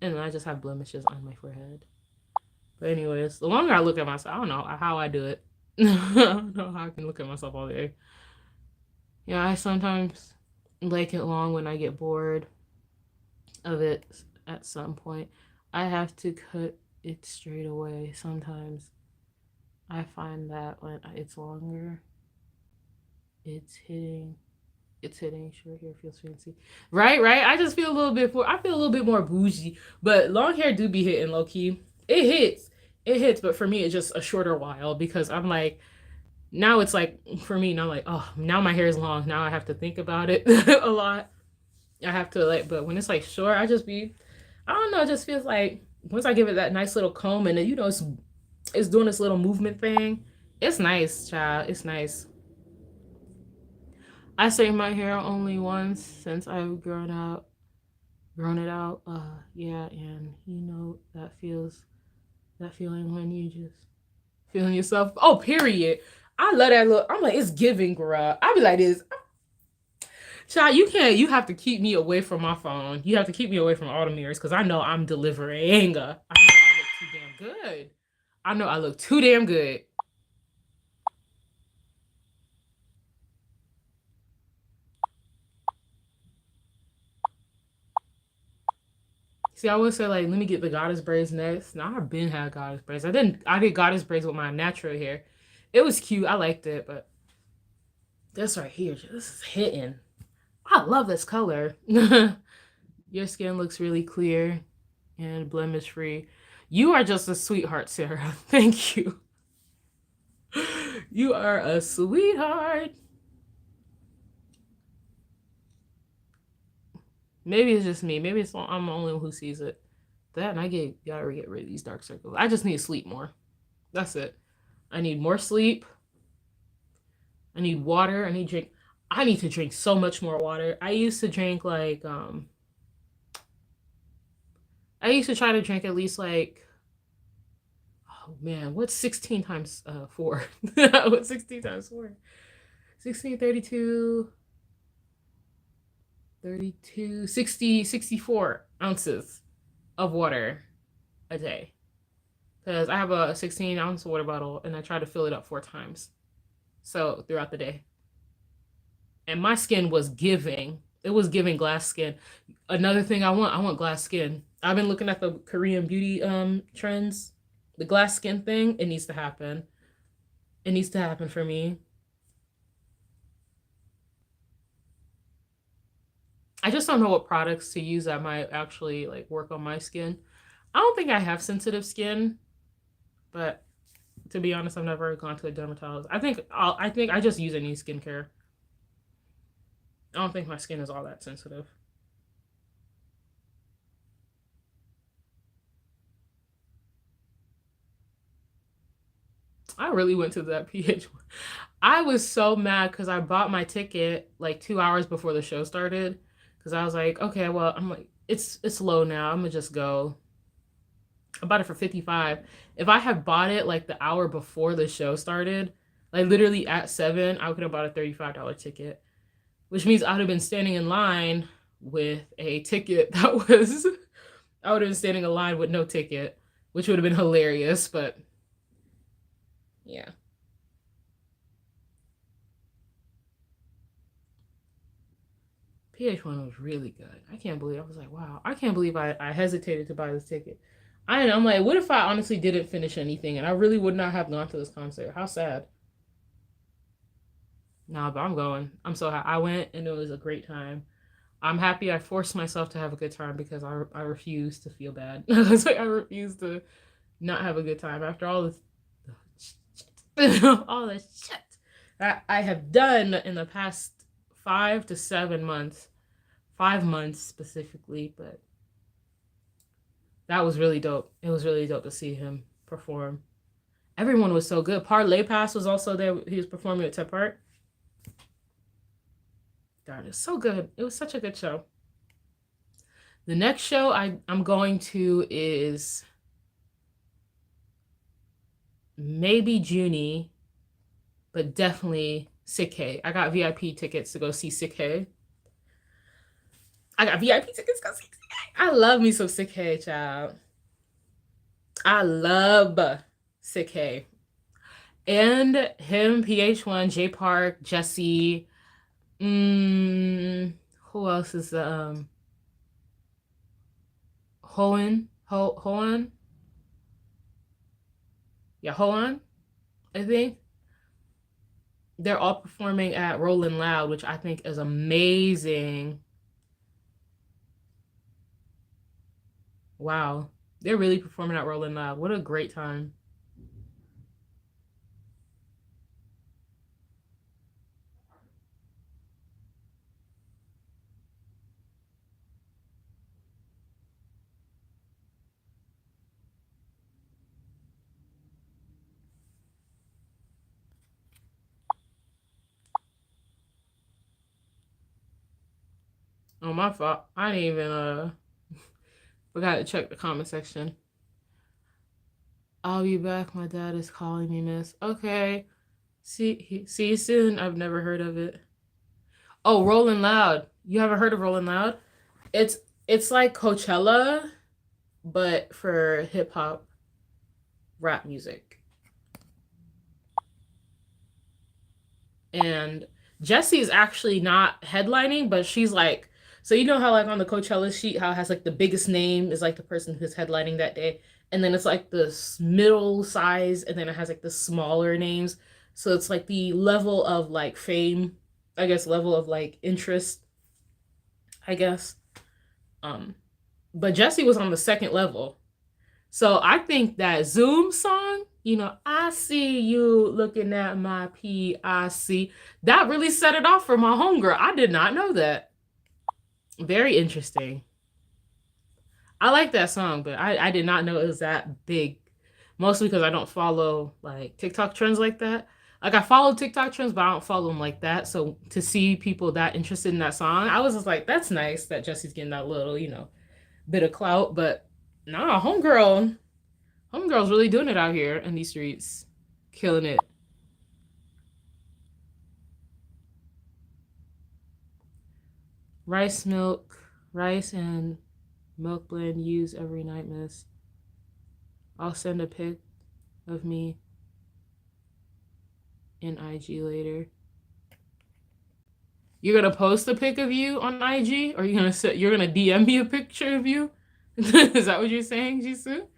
And then I just have blemishes on my forehead. But anyways, the longer I look at myself, I don't know how I do it. I don't know how I can look at myself all day. Yeah, I sometimes like it long when I get bored of it at some point. I have to cut it straight away sometimes. I find that when it's longer, it's hitting sure hair feels fancy. Right? I just feel a little bit more bougie. But long hair do be hitting low key. It hits. It hits, but for me it's just a shorter while because I'm like now it's like for me now like oh now my hair is long. Now I have to think about it a lot. I have to like but when it's like short, I don't know, it just feels like once I give it that nice little comb and then it's doing this little movement thing. It's nice, child. It's nice. I save my hair only once since I've grown it out. Yeah, and you know that feeling when you just feeling yourself. Oh, period. I love that look. I'm like, it's giving, girl. I be like this. Child, you have to keep me away from my phone. You have to keep me away from all the mirrors because I know I'm delivering. I know I look too damn good. I know I look too damn good. See, I would say like, let me get the goddess braids next. Now I've been had goddess braids. I did goddess braids with my natural hair. It was cute. I liked it, but this right here, this is hitting. I love this color. Your skin looks really clear and blemish free. You are just a sweetheart, Sarah. Thank you. You are a sweetheart. Maybe it's just me. Maybe I'm the only one who sees it. That and gotta get rid of these dark circles. I just need to sleep more. That's it. I need more sleep. I need water. I need to drink so much more water. I used to drink like I used to try to drink at least like oh man, what's 16 times 4? What's 16 times 4? 16, 32, 60, 64 ounces of water a day. Because I have a 16-ounce water bottle and I try to fill it up 4 times. So throughout the day. And my skin was giving. It was giving glass skin. Another thing I want glass skin. I've been looking at the Korean beauty trends. The glass skin thing, it needs to happen. It needs to happen for me. I just don't know what products to use that might actually like work on my skin. I don't think I have sensitive skin, but to be honest, I've never gone to a dermatologist. I think I just use any skincare. I don't think my skin is all that sensitive. I really went to that PH. I was so mad because I bought my ticket like 2 hours before the show started. Because I was like, okay, well, I'm like, it's low now. I'm gonna just go. I bought it for $55. If I had bought it like the hour before the show started, like literally at 7, I could have bought a $35 ticket. Which means I would have been standing in line with a ticket that was I would have been standing in line with no ticket, which would have been hilarious, but yeah. PH1 was really good. I can't believe I was like, wow, I can't believe I hesitated to buy this ticket. I'm like, what if I honestly didn't finish anything and I really would not have gone to this concert? How sad. Nah, but I'm going. I'm so happy. I went and it was a great time. I'm happy I forced myself to have a good time because I refuse to feel bad. It's like I refuse to not have a good time after all this all the shit that I have done in the past 5 to 7 months. 5 months specifically, but that was really dope. It was really dope to see him perform. Everyone was so good. Parlay Pass was also there. He was performing at Tep Art. Darn, it's so good. It was such a good show. The next show I'm going to is maybe Junie, but definitely Sick K. I got VIP tickets to go see Sick K. I got VIP tickets. Go see Sick K. I love me some Sick K, child. I love Sick K. And him, PH1, J Park, Jesse. Who else is Hoan? Hoan? Yeah, Hoan, I think. They're all performing at Rolling Loud, which I think is amazing. Wow. They're really performing at Rolling Loud. What a great time. Oh, my fault. I didn't even forgot to check the comment section. I'll be back. My dad is calling me, miss. Okay. See you soon. I've never heard of it. Oh, Rolling Loud. You haven't heard of Rolling Loud? It's like Coachella, but for hip hop rap music. And Jessie is actually not headlining, but she's like, so you know how like on the Coachella sheet, how it has like the biggest name is like the person who's headlining that day, and then it's like the middle size, and then it has like the smaller names. So it's like the level of like fame, I guess, level of like interest, I guess. But Jessie was on the second level. So I think that Zoom song, you know, I see you looking at my PIC, that really set it off for my homegirl. I did not know that. Very interesting. I like that song, but I did not know it was that big. Mostly because I don't follow like TikTok trends like that. Like I follow TikTok trends, but I don't follow them like that. So to see people that interested in that song, I was just like, that's nice that Jessie's getting that little, you know, bit of clout. But nah, homegirl's really doing it out here in these streets, killing it. Rice and milk blend used every night, miss. I'll send a pic of me in IG later. You're gonna post a pic of you on IG, or you're gonna DM me a picture of you? Is that what you're saying, Jisoo?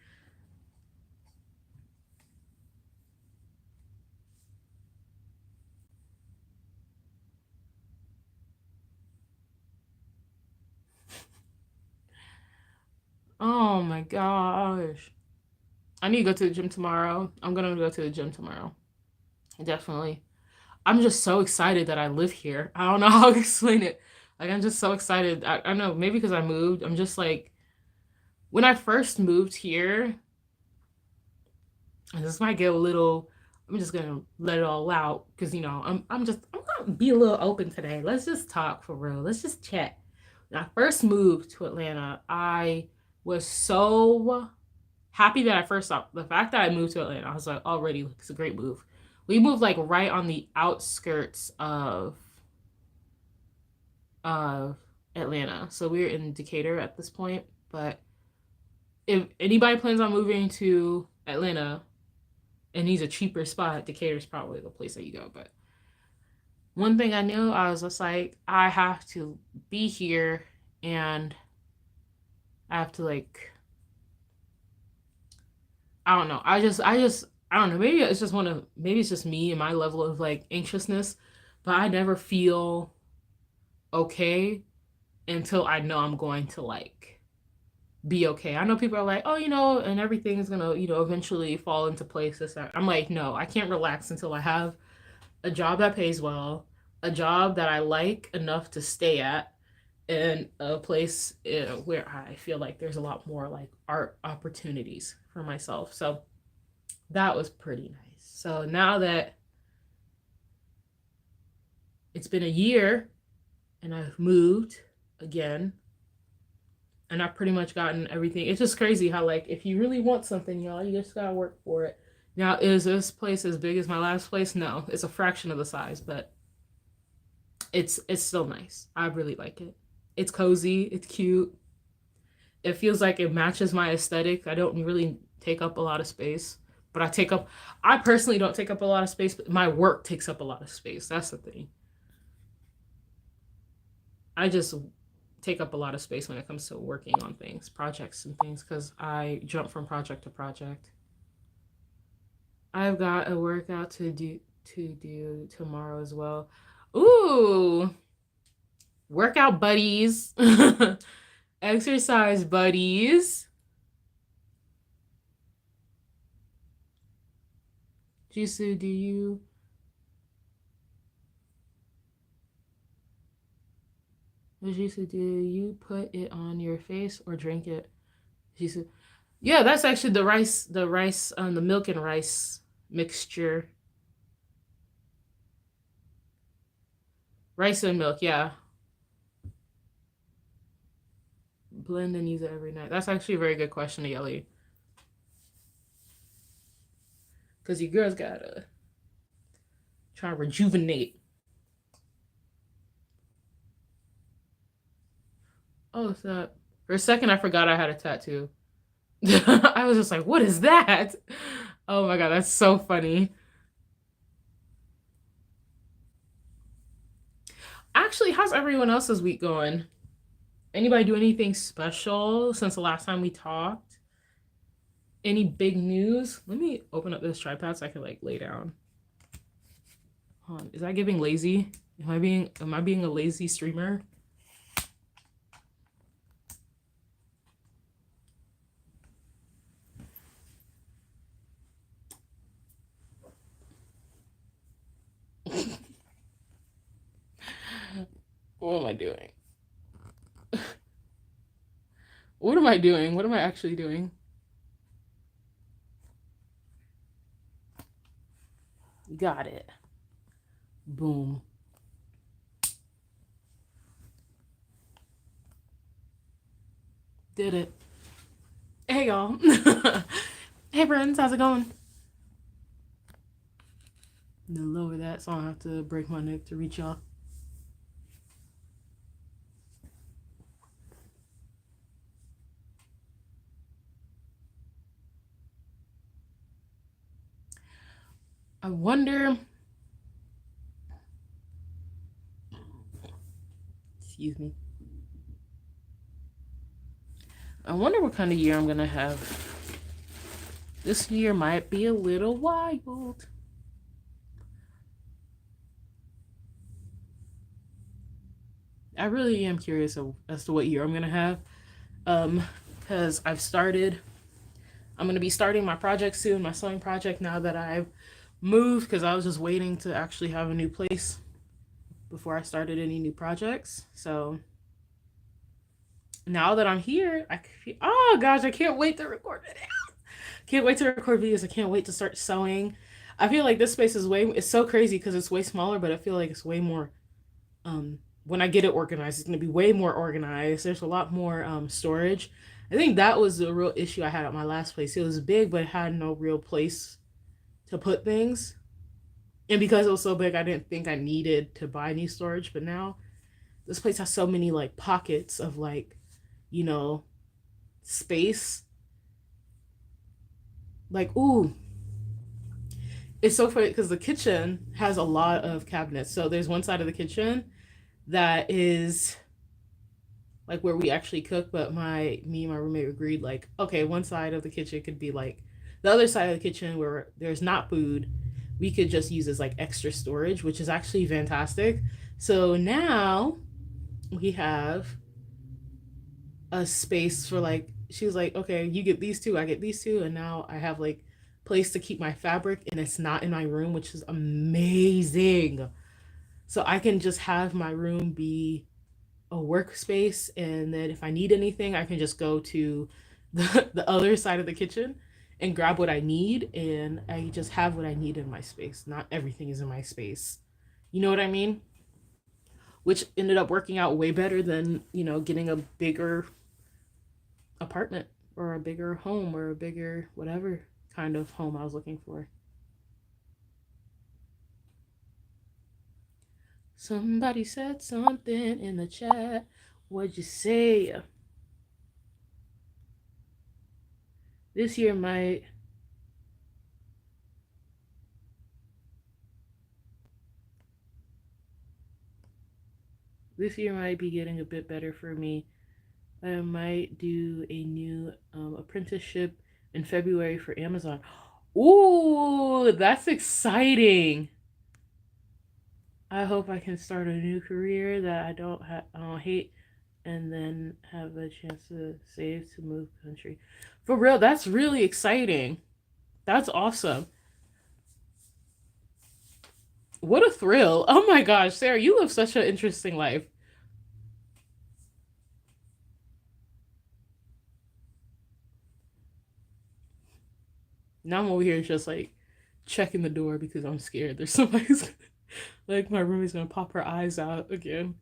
Oh my gosh. I need to go to the gym tomorrow. I'm gonna go to the gym tomorrow. Definitely. I'm just so excited that I live here. I don't know how to explain it. Like I'm just so excited. I know, maybe because I moved. I'm just like when I first moved here, and this might get a little, I'm just gonna let it all out because you know I'm gonna be a little open today. Let's just talk for real. Let's just chat. When I first moved to Atlanta, I was so happy that I first saw the fact that I moved to Atlanta. I was like, already, it's a great move. We moved like right on the outskirts of Atlanta. So we're in Decatur at this point. But if anybody plans on moving to Atlanta and needs a cheaper spot, Decatur's probably the place that you go. But one thing I knew, I was just like, I have to be here and I have to like, I don't know. I don't know. Maybe it's just maybe it's just me and my level of like anxiousness, but I never feel okay until I know I'm going to like be okay. I know people are like, oh, you know, and everything's gonna, you know, eventually fall into place. This, that. I'm like, no, I can't relax until I have a job that pays well, a job that I like enough to stay at, and a place where I feel like there's a lot more like art opportunities for myself. So that was pretty nice. So now that it's been a year and I've moved again and I've pretty much gotten everything. It's just crazy how like if you really want something, y'all, you just gotta work for it. Now, is this place as big as my last place? No, it's a fraction of the size, but it's still nice. I really like it. It's cozy, it's cute. It feels like it matches my aesthetic. I don't really take up a lot of space, but I personally don't take up a lot of space, but my work takes up a lot of space. That's the thing. I just take up a lot of space when it comes to working on things, projects and things, because I jump from project to project. I've got a workout to do tomorrow as well. Ooh, workout buddies, exercise buddies. Jisoo, do you put it on your face or drink it? Jisoo, yeah, that's actually the milk and rice mixture. Rice and milk, yeah. Blend and use it every night. That's actually a very good question, Yelly. Because you girls gotta try to rejuvenate. Oh, so for a second I forgot I had a tattoo. I was just like, what is that? Oh my god, that's so funny. Actually, how's everyone else's week going? Anybody do anything special since the last time we talked? Any big news? Let me open up this tripod so I can like lay down. Hold on. Is that giving lazy? Am I being a lazy streamer? What am I doing? What am I doing? What am I actually doing? Got it. Boom. Did it. Hey, y'all. Hey, friends. How's it going? No, lower that so I don't have to break my neck to reach y'all. I wonder. Excuse me. I wonder what kind of year I'm gonna have. This year might be a little wild. I really am curious as to what year I'm gonna have. Because I'm gonna be starting my project soon, my sewing project now that I've moved. Because I was just waiting to actually have a new place before I started any new projects. So now that I'm here, oh gosh, I can't wait to record it. Can't wait to record videos. I can't wait to start sewing. I feel like this space it's so crazy because it's way smaller, but I feel like it's way more when I get it organized, it's gonna be way more organized. There's a lot more storage. I think that was the real issue I had at my last place. It was big, but it had no real place to put things. And because it was so big, I didn't think I needed to buy new storage. But now this place has so many like pockets of like, you know, space. Like, ooh, it's so funny because the kitchen has a lot of cabinets. So there's one side of the kitchen that is like where we actually cook, but me and my roommate agreed like, okay, one side of the kitchen could be like the other side of the kitchen where there's not food, we could just use as like extra storage, which is actually fantastic. So now we have a space for like, she was like, okay, you get these two, I get these two, and now I have like place to keep my fabric and it's not in my room, which is amazing. So I can just have my room be a workspace, and then if I need anything, I can just go to the other side of the kitchen and grab what I need, and I just have what I need in my space. Not everything is in my space. You know what I mean? Which ended up working out way better than, getting a bigger apartment or a bigger home or a bigger whatever kind of home I was looking for. Somebody said something in the chat. What'd you say? This year might be getting a bit better for me. I might do a new apprenticeship in February for Amazon. Ooh, that's exciting. I hope I can start a new career that I don't hate, and then have a chance to save to move country. For real, that's really exciting. That's awesome. What a thrill. Oh my gosh, Sarah, you live such an interesting life. Now I'm over here just like checking the door because I'm scared. There's somebody's like my roomie's gonna pop her eyes out again.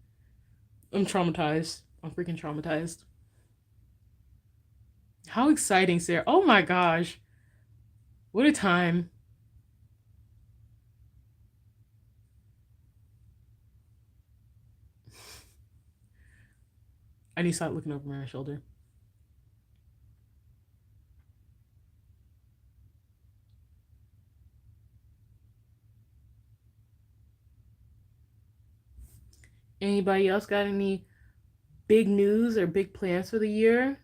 I'm traumatized. I'm freaking traumatized. How exciting, Sarah. Oh my gosh. What a time. I need to stop looking over my shoulder. Anybody else got any big news or big plans for the year?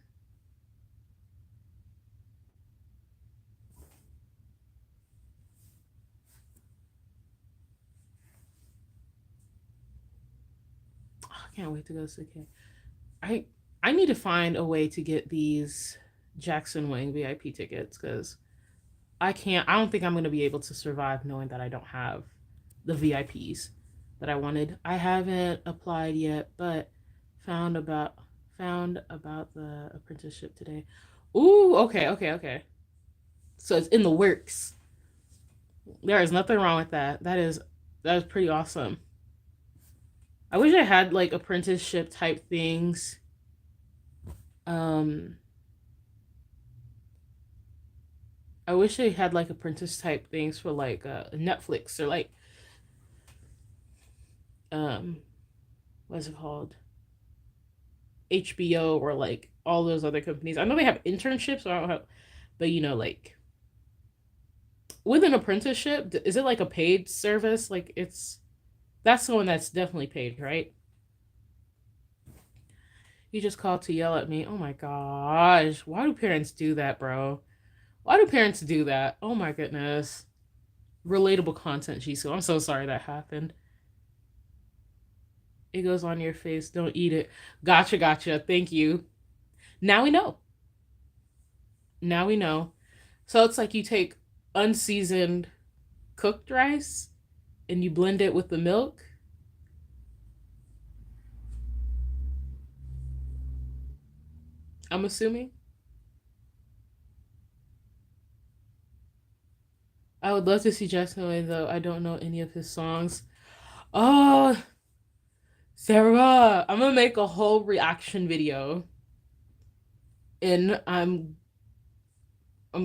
Oh, I can't wait to go to CK. I need to find a way to get these Jackson Wang VIP tickets because I can't. I don't think I'm going to be able to survive knowing that I don't have the VIPs that I wanted. I haven't applied yet, but found about the apprenticeship today. Ooh, okay. So it's in the works. There is nothing wrong with that. That is pretty awesome. I wish I had like apprenticeship type things. Um, I wish they had like apprentice type things for like Netflix or like um what's it called? HBO or like all those other companies. I know they have internships, so I don't have, but like with an apprenticeship, is it like a paid service? Like that's the one that's definitely paid, right? You just called to yell at me. Oh my gosh. Why do parents do that, bro? Why do parents do that? Oh my goodness. Relatable content, Jisoo. I'm so sorry that happened. It goes on your face. Don't eat it. Gotcha. Thank you. Now we know. Now we know. So it's like you take unseasoned cooked rice and you blend it with the milk. I'm assuming. I would love to see Jackson Wang though. I don't know any of his songs. Oh, Sarah, I'm gonna make a whole reaction video, and I'm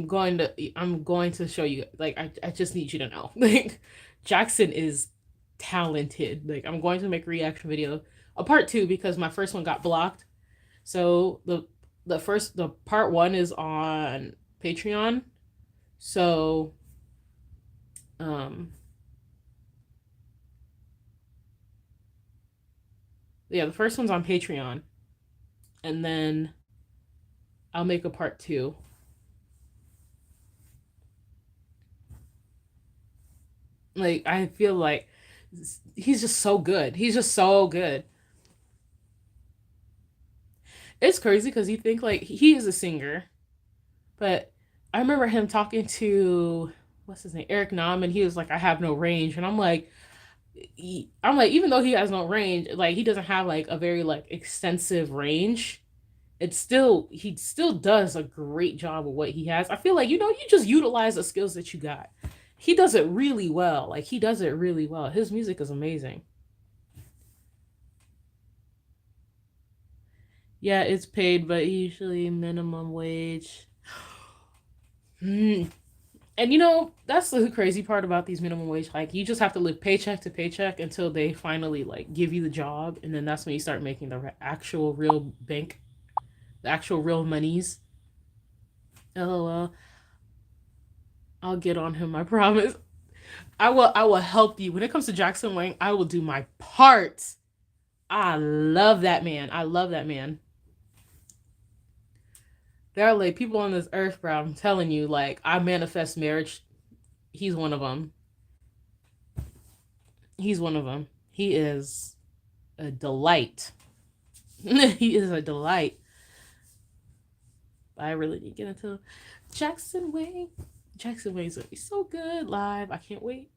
going to show you. Like, I just need you to know, like, Jackson is talented. Like, I'm going to make a reaction video, a part two, because my first one got blocked. So the part one is on Patreon. So um yeah, the first one's on Patreon, and then I'll make a part two. Like, I feel like he's just so good. He's just so good. It's crazy because you think like he is a singer, but I remember him talking to what's his name, Eric Nam, and he was like, "I have no range," and I'm like, even though he has no range, like he doesn't have like a very like extensive range. He still does a great job of what he has. I feel like you just utilize the skills that you got. He does it really well. Like he does it really well. His music is amazing. Yeah, it's paid, but usually minimum wage. Hmm. And you know, that's the crazy part about these minimum wage. Like, you just have to live paycheck to paycheck until they finally like give you the job, and then that's when you start making the actual real bank, the actual real monies. LOL. I'll get on him. I promise. I will. I will help you when it comes to Jackson Wang. I will do my part. I love that man. I love that man. There are like people on this earth, bro. I'm telling you, like I manifest marriage. He's one of them. He's one of them. He is a delight. He is a delight. I really need to get into Jackson Wang. Jackson Wang's gonna be so good live. I can't wait.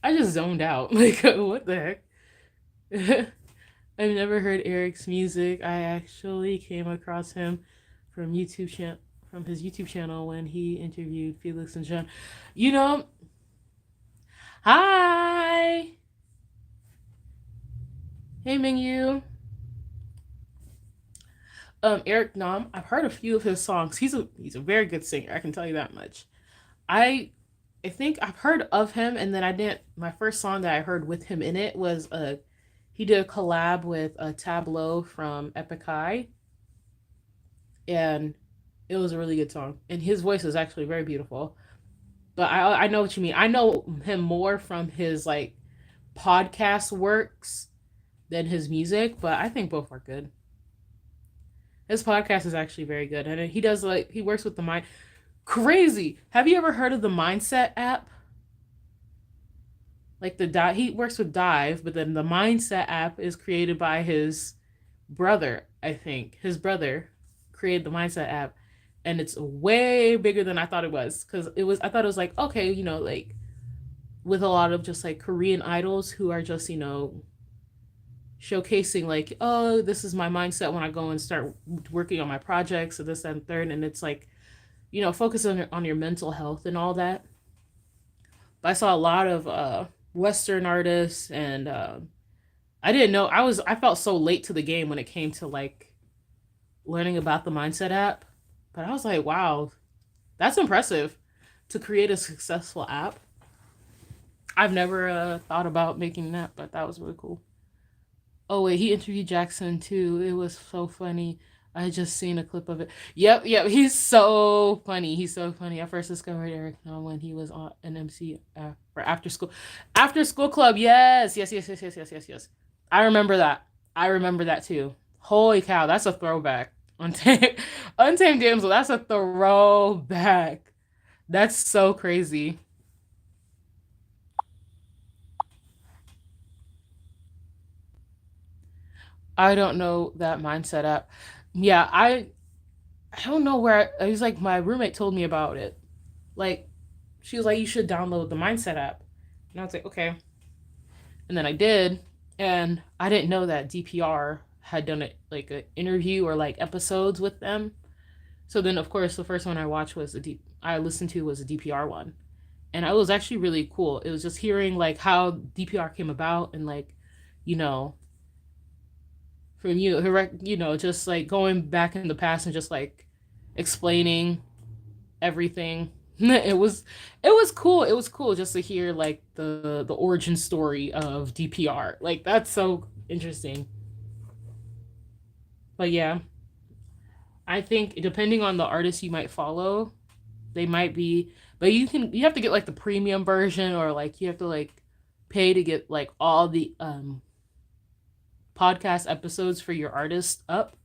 I just zoned out. Like, what the heck? I've never heard Eric's music. I actually came across him from from his YouTube channel when he interviewed Felix and John. You know, hi, hey Mingyu. Eric Nam. I've heard a few of his songs. He's a very good singer. I can tell you that much. I I think I've heard of him, and then I didn't. My first song that I heard with him in it was he did a collab with a Tableau from Epic High, and it was a really good song. And his voice is actually very beautiful. But I know what you mean. I know him more from his like podcast works than his music, but I think both are good. His podcast is actually very good, and he does like he works with the mind. Crazy. Have you ever heard of the Mindset app? Like he works with Dive, but then the Mindset app is created by his brother. I think his brother created the Mindset app, and it's way bigger than I thought it was. Because it was, I thought it was like okay, you know, like with a lot of just like Korean idols who are just showcasing like, oh, this is my mindset when I go and start working on my projects, and this and third, and it's like focus on your mental health and all that. But I saw a lot of Western artists, and I didn't know I felt so late to the game when it came to like learning about the Mindset app. But I was like, wow, that's impressive to create a successful app. I've never thought about making that, but that was really cool. Oh wait, he interviewed Jackson too. It was so funny. I had just seen a clip of it. Yep, yep. He's so funny. He's so funny. I first discovered Eric Nam when he was on an MC for after school club. Yes, yes, yes, yes, yes, yes, yes, yes. I remember that. I remember that too. Holy cow, that's a throwback. Untamed, Untamed Damsel. That's a throwback. That's so crazy. I don't know that mindset app. Yeah, I don't know where it was like my roommate told me about it. Like she was like, you should download the Mindset app. And I was like, okay. And then I did, and I didn't know that DPR had done it like an interview or like episodes with them. So then of course the first one I watched was I listened to was a DPR one. And it was actually really cool. It was just hearing like how DPR came about, and like, you know, from just like going back in the past and just like explaining everything. It was cool. It was cool just to hear like the origin story of DPR. Like that's so interesting. But yeah, I think depending on the artist you might follow, they might be, but you have to get like the premium version, or like you have to like pay to get like all the podcast episodes for your artist up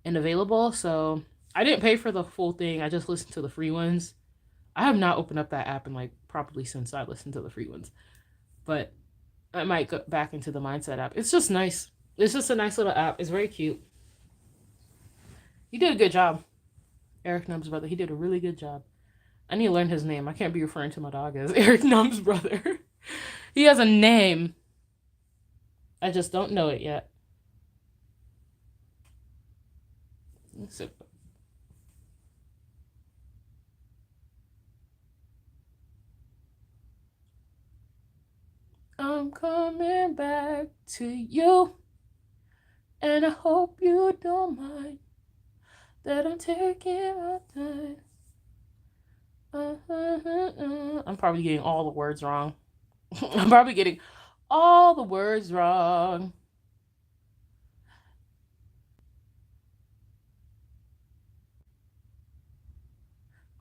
and available. So I didn't pay for the full thing. I just listened to the free ones. I have not opened up that app in like probably since I listened to the free ones. But I might go back into the Mindset app. It's just nice. It's just a nice little app. It's very cute. He did a good job. Eric Num's brother. He did a really good job. I need to learn his name. I can't be referring to my dog as Eric Num's brother. He has a name. I just don't know it yet. So, I'm coming back to you, and I hope you don't mind that I'm taking my time. I'm probably getting all the words wrong. I'm probably getting all the words wrong.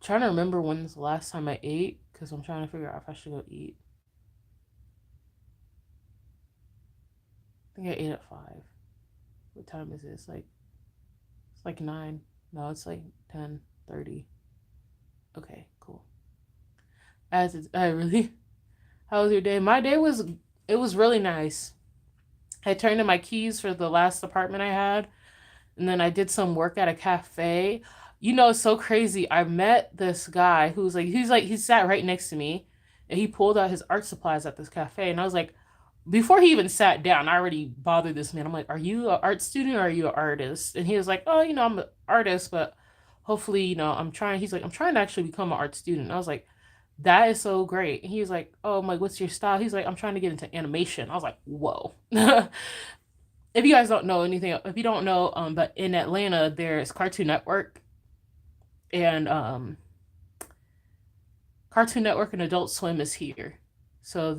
Trying to remember when's the last time I ate because I'm trying to figure out if I should go eat. I think I ate at 5. What time is it? It's like 9. No, it's like 10:30. Okay, cool. I really. How was your day? My day was it was really nice. I turned in my keys for the last apartment I had, and then I did some work at a cafe. You know, it's so crazy. I met this guy who's like he sat right next to me, and he pulled out his art supplies at this cafe, and I was like, before he even sat down, I already bothered this man. I'm like, "Are you an art student or are you an artist?" And he was like, "Oh, I'm an artist, but hopefully, I'm trying." He's like, "I'm trying to actually become an art student." And I was like, "That is so great." And he was like, "Oh, I'm like, what's your style?" He's like, "I'm trying to get into animation." I was like, "Whoa." If you guys don't know anything, if you don't know, but in Atlanta, there's Cartoon Network and Cartoon Network and Adult Swim is here. So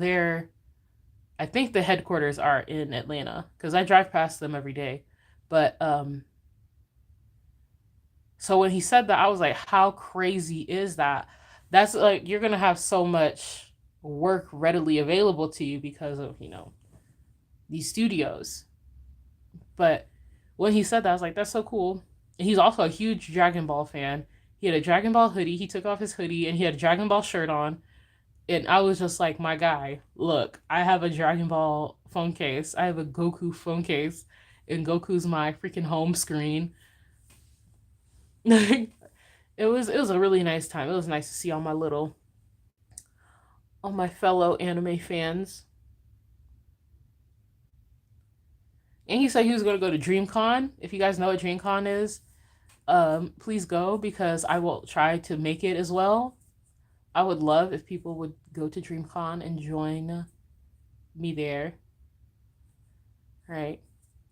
I think the headquarters are in Atlanta because I drive past them every day. But so when he said that, I was like, how crazy is that? That's like you're gonna have so much work readily available to you because of, these studios. But when he said that, I was like, that's so cool. And he's also a huge Dragon Ball fan. He had a Dragon Ball hoodie. He took off his hoodie and he had a Dragon Ball shirt on. And I was just like, my guy, look, I have a Dragon Ball phone case. I have a Goku phone case. And Goku's my freaking home screen. It was a really nice time. It was nice to see all my fellow anime fans. And he said he was gonna go to DreamCon. If you guys know what DreamCon is, please go because I will try to make it as well. I would love if people would go to DreamCon and join me there. Right.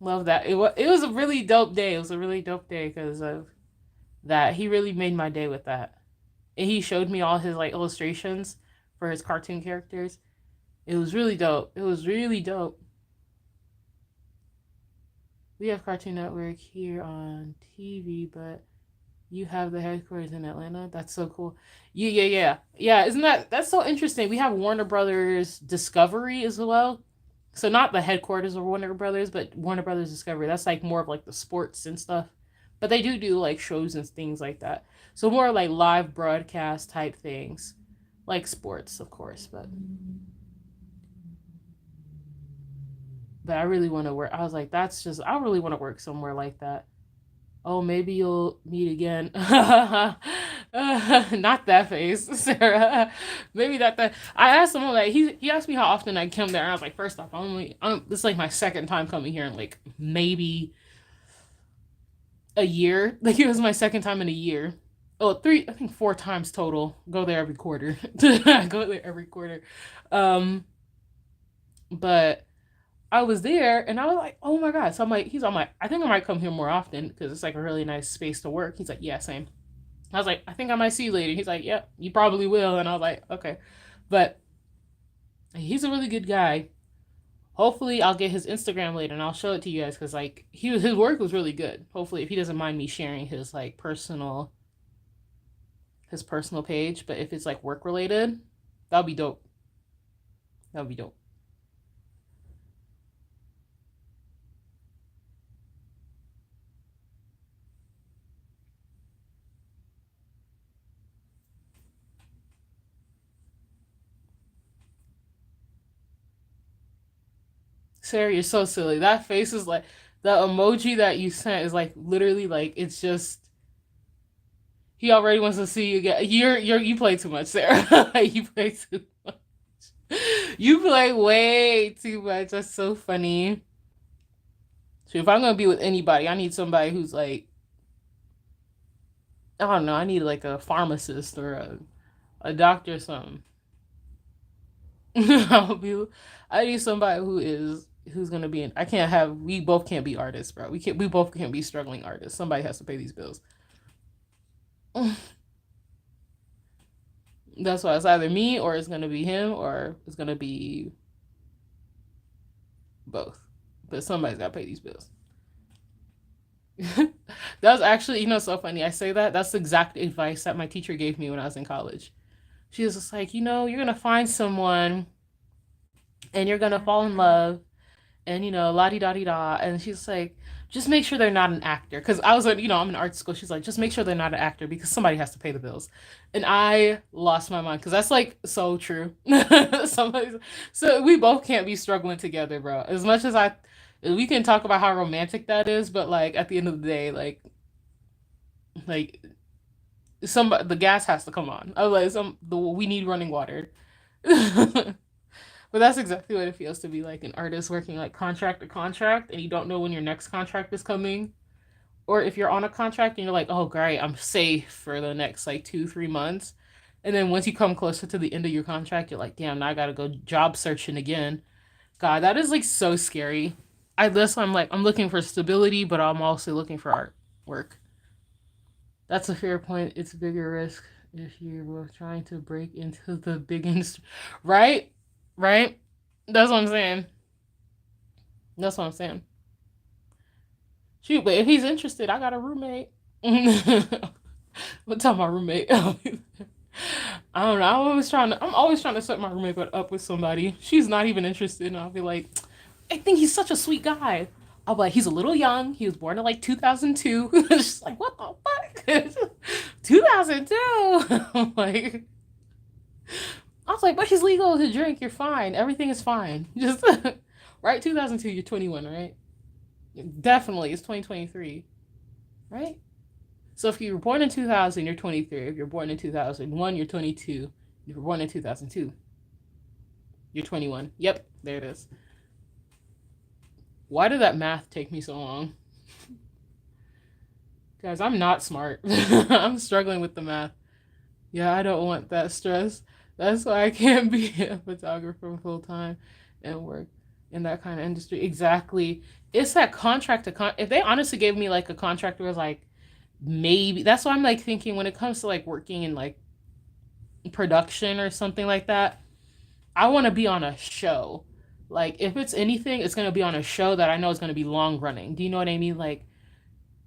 Love that. It was a really dope day. It was a really dope day because of that. He really made my day with that. And he showed me all his like illustrations for his cartoon characters. It was really dope. It was really dope. We have Cartoon Network here on TV, but you have the headquarters in Atlanta. That's so cool. Yeah. Isn't that's so interesting? We have Warner Brothers Discovery as well. So not the headquarters of Warner Brothers, but Warner Brothers Discovery. That's like more of like the sports and stuff. But they do like shows and things like that. So more like live broadcast type things. Like sports, of course, but I really want to work. I was like, I really want to work somewhere like that. Oh, maybe you'll meet again. Not that face, Sarah. Maybe that. I asked him like he asked me how often I come there, and I was like, first off, this is like my second time coming here in like maybe a year. Like it was my second time in a year. Oh, I think 4 times total. Go there every quarter. Go there every quarter. Um, but I was there and I was like, oh my God. So I'm like, I think I might come here more often because it's like a really nice space to work. He's like, yeah, same. I was like, I think I might see you later. He's like, yeah, you probably will. And I was like, okay. But he's a really good guy. Hopefully I'll get his Instagram later and I'll show it to you guys because like his work was really good. Hopefully if he doesn't mind me sharing his like personal page, but if it's like work related, that'll be dope. That'll be dope. Sarah, you're so silly. That face is like the emoji that you sent is like literally like it's just he already wants to see you again. You play too much, Sarah. You play too much. You play way too much. That's so funny. So if I'm gonna be with anybody, I need somebody who's like, I don't know, I need like a pharmacist or a doctor or something. I'll be I need somebody who's gonna be in I can't have we both can't be artists, bro. We both can't be struggling artists. Somebody has to pay these bills. That's why it's either me or it's gonna be him or it's gonna be both. But somebody's gotta pay these bills. That's actually, so funny. I say that. That's the exact advice that my teacher gave me when I was in college. She was just like, you're gonna find someone and you're gonna fall in love and la di da di da. And she's like, just make sure they're not an actor. Because I was like, I'm in art school. She's like, just make sure they're not an actor because somebody has to pay the bills. And I lost my mind because that's like so true. Somebody, so we both can't be struggling together, bro. As much as we can talk about how romantic that is, but like at the end of the day, like the gas has to come on. Otherwise, we need running water. But that's exactly what it feels to be like an artist working like contract to contract, and you don't know when your next contract is coming. Or if you're on a contract and you're like, oh, great, I'm safe for the next like 2-3 months. And then once you come closer to the end of your contract, you're like, damn, now I gotta go job searching again. God, that is like so scary. I'm like, I'm looking for stability, but I'm also looking for art work. That's a fair point. It's a bigger risk if you were trying to break into the big industry. Right? Right? That's what I'm saying. That's what I'm saying. Shoot, but if he's interested, I got a roommate. What time my roommate? I don't know. I'm always trying to set my roommate up with somebody. She's not even interested, and I'll be like, I think he's such a sweet guy. I'll be like, he's a little young. He was born in like 2002. She's like, what the fuck? 2002. I'm like, I was like, but he's legal to drink. You're fine. Everything is fine. Just right. 2002. You're 21, right? Definitely. It's 2023, right? So if you were born in 2000, you're 23. If you're born in 2001, you're 22. If you're born in 2002, you're 21. Yep, there it is. Why did that math take me so long? Guys, I'm not smart. I'm struggling with the math. Yeah, I don't want that stress. That's why I can't be a photographer full time and work in that kind of industry. Exactly. It's that contract to if they honestly gave me like a contract where it was like maybe that's why I'm like thinking when it comes to like working in like production or something like that, I want to be on a show. Like if it's anything, it's gonna be on a show that I know is gonna be long running. Do you know what I mean? Like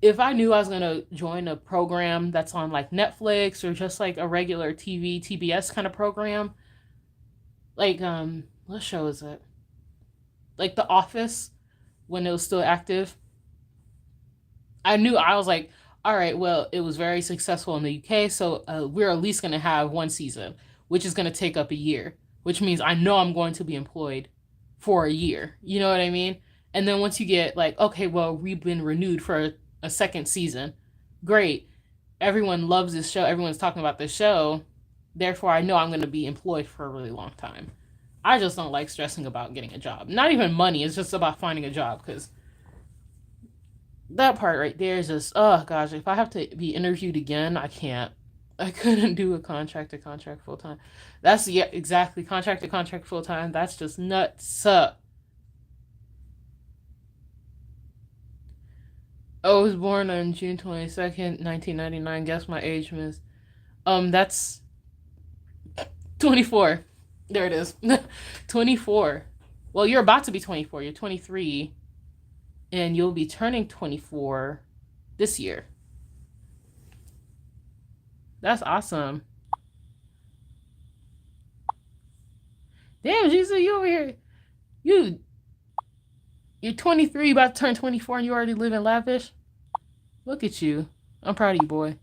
if I knew I was gonna join a program that's on like Netflix or just like a regular TV, TBS kind of program, like what show is it? Like The Office when it was still active. I was like, all right, well, it was very successful in the UK, so we're at least gonna have one season, which is gonna take up a year, which means I know I'm going to be employed for a year. You know what I mean? And then once you get like, okay, well, we've been renewed for a second season. Great. Everyone loves this show. Everyone's talking about this show. Therefore, I know I'm going to be employed for a really long time. I just don't like stressing about getting a job. Not even money. It's just about finding a job because that part right there is just, oh gosh, if I have to be interviewed again, I can't. I couldn't do a contract to contract full time. That's, yeah, exactly. Contract to contract full time. That's just nuts. I was born on June 22nd, 1999. Guess my age, miss. That's 24. There it is. 24. Well, you're about to be 24. You're 23. And you'll be turning 24 this year. That's awesome. Damn, Jesus, you over here. You're 23, about to turn 24, and you already live in lavish? Look at you. I'm proud of you, boy.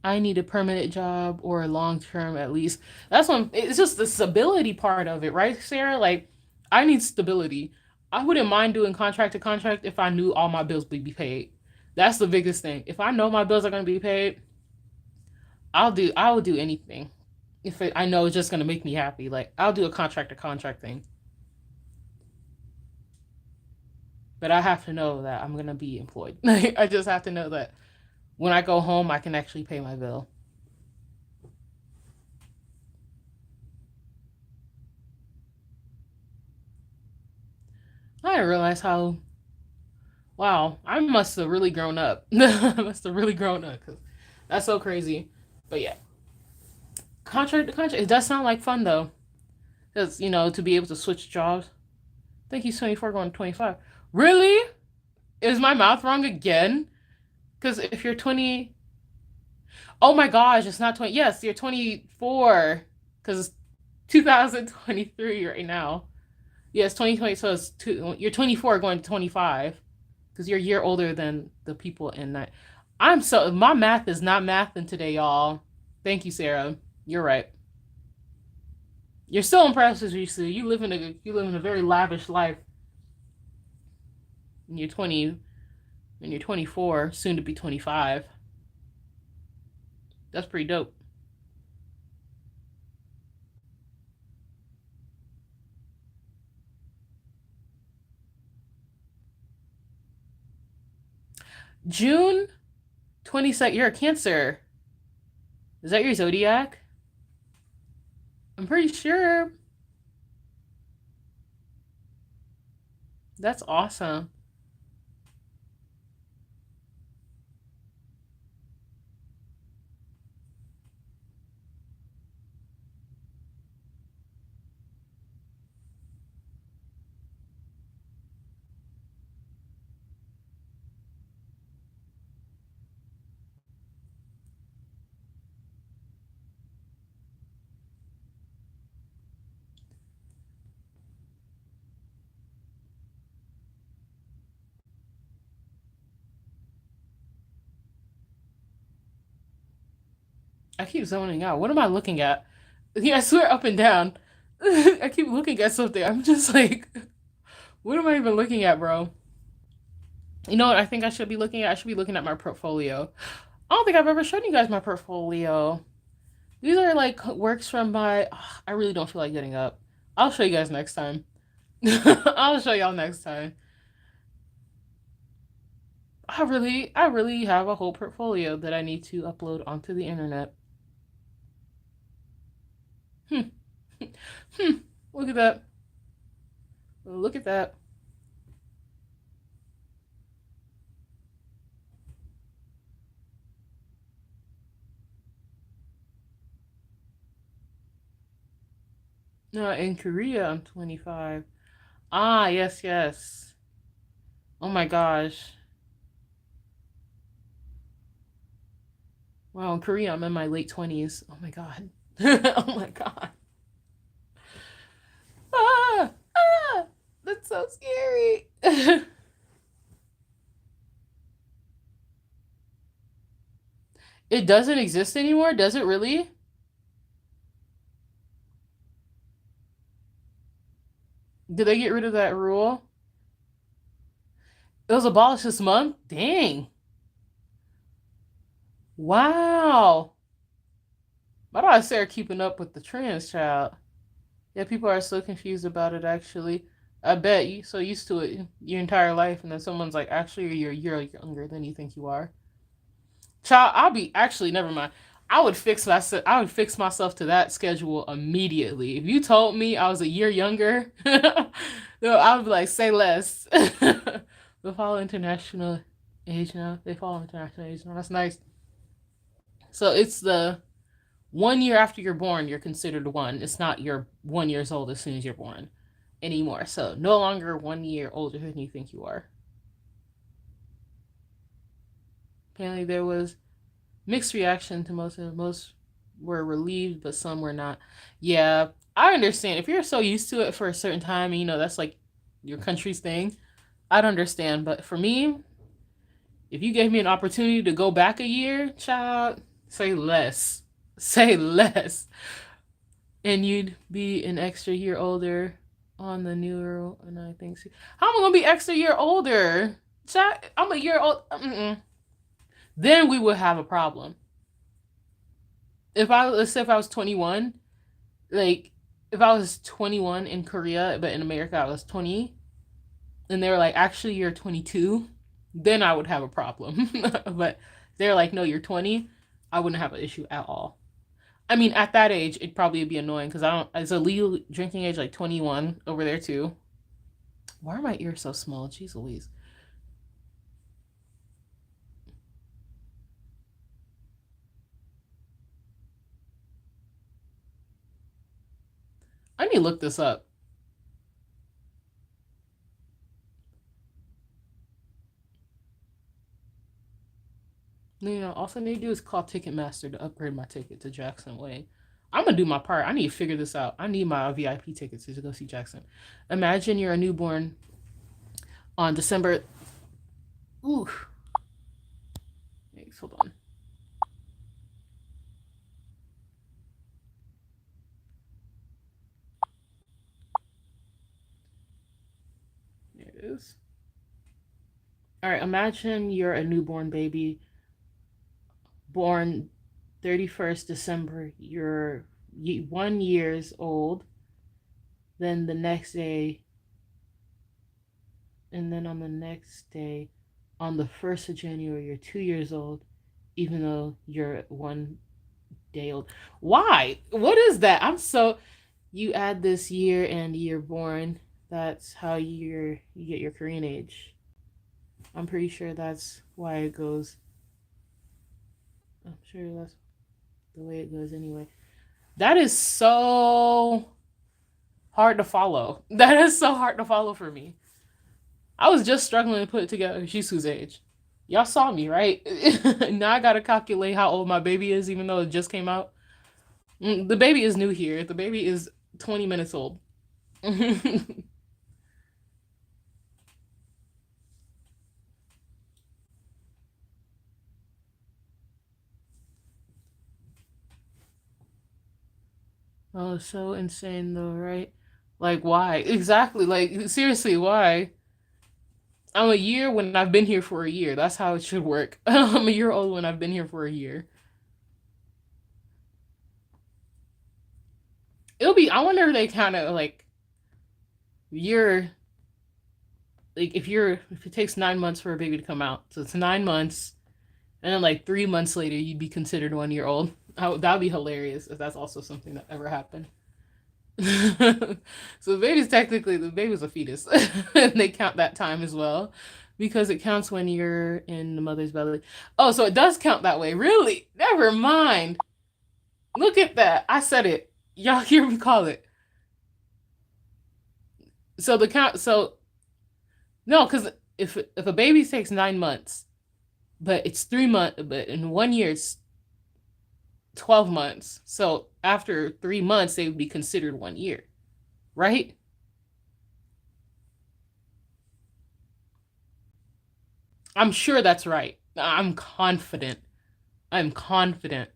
I need a permanent job or a long term at least. That's one. It's just the stability part of it, right, Sarah? Like, I need stability. I wouldn't mind doing contract to contract if I knew all my bills would be paid. That's the biggest thing. If I know my bills are going to be paid, I will do anything. I know it's just gonna make me happy. Like I'll do a contract to contract thing, but I have to know that I'm gonna be employed. I just have to know that when I go home, I can actually pay my bill. I didn't realize how. Wow, I must have really grown up. I must have really grown up because that's so crazy. But yeah, contract to contract. It does sound like fun though, because to be able to switch jobs. I think he's 24 going to 25. Really? Is my math wrong again? Because if you're 20, oh my gosh, it's not 20. Yes, you're 24 because it's 2023 right now. Yes, 2020. So you're 24 going to 25 because you're a year older than the people in that. My math is not mathing today, y'all. Thank you, Sarah. You're right. You're still impressive, Risu. You live in a very lavish life. And you're 20, and you're 24, soon to be 25. That's pretty dope. June 22nd. You're a Cancer. Is that your zodiac? I'm pretty sure. That's awesome. I keep zoning out. What am I looking at? Yeah, I swear up and down. I keep looking at something. I'm just like, what am I even looking at, bro? You know what I think I should be looking at? I should be looking at my portfolio. I don't think I've ever shown you guys my portfolio. These are like works from my. I really don't feel like getting up. I'll show you guys next time. I'll show y'all next time. I really have a whole portfolio that I need to upload onto the internet. Hmm. Hmm. Look at that. Look at that. No, in Korea, I'm 25. Ah, yes, yes. Oh my gosh. Wow, in Korea, I'm in my late 20s. Oh my god. Oh my god. Ah, ah, that's so scary. It doesn't exist anymore, does it really? Did they get rid of that rule? It was abolished this month? Dang. Wow. Why do I start keeping up with the trends, child? Yeah, people are so confused about it, actually. I bet you so used to it your entire life, and then someone's like, actually, you're a year younger than you think you are. Child, I'll be actually never mind. I would fix myself to that schedule immediately. If you told me I was a year younger, no, I would be like, say less. They follow international age now. They follow international age now. That's nice. So it's the 1 year after you're born, you're considered one. It's not you're 1 years old as soon as you're born anymore. So no longer 1 year older than you think you are. Apparently there was mixed reaction to most were relieved, but some were not. Yeah, I understand. If you're so used to it for a certain time, and that's like your country's thing, I'd understand. But for me, if you gave me an opportunity to go back a year, child, say less. Say less. And you'd be an extra year older on the newer, and I think so. How am I gonna be extra year older? Child, I'm a year old. Mm-mm. Then we would have a problem. If I let's say if I was 21, like if I was 21 in Korea, but in America I was 20, and they were like, actually you're 22, then I would have a problem. But they're like, no, you're 20, I wouldn't have an issue at all. I mean, at that age, it'd probably be annoying because I don't. It's a legal drinking age like 21 over there too. Why are my ears so small? Jeez Louise. I need to look this up. Also need to do is call Ticketmaster to upgrade my ticket to Jackson Wang. I'm gonna do my part. I need to figure this out. I need my VIP tickets to go see Jackson. Imagine you're a newborn on December. Ooh. Thanks. Hold on. There it is. All right. Imagine you're a newborn baby born 31st December. You're 1 years old. Then the next day, and then on the next day, on the 1st of January, you're 2 years old, even though you're 1 day old. Why? What is that? You add this year and year born. That's how you get your Korean age. I'm pretty sure that's why it goes. I'm sure that's the way it goes anyway. That is so hard to follow. That is so hard to follow for me. I was just struggling to put it together Jisoo's age. Y'all saw me, right? Now I gotta calculate how old my baby is, even though it just came out. The baby is new here. The baby is 20 minutes old. Oh, so insane though, right? Like, why? Exactly. Like, seriously, why? I'm a year when I've been here for a year. That's how it should work. I'm a year old when I've been here for a year. I wonder if they kind of like, you're, like, if it takes 9 months for a baby to come out. So it's 9 months, and then like 3 months later, you'd be considered 1 year old. That'd be hilarious if that's also something that ever happened. So the baby's a fetus. And they count that time as well because it counts when you're in the mother's belly. Oh, so it does count that way. Really? Never mind. Look at that. I said it. Y'all hear me call it. So the count so no, because if a baby takes 9 months, but it's 3 months, but in 1 year it's 12 months. So after 3 months, they would be considered 1 year, right? I'm sure that's right. I'm confident. I'm confident.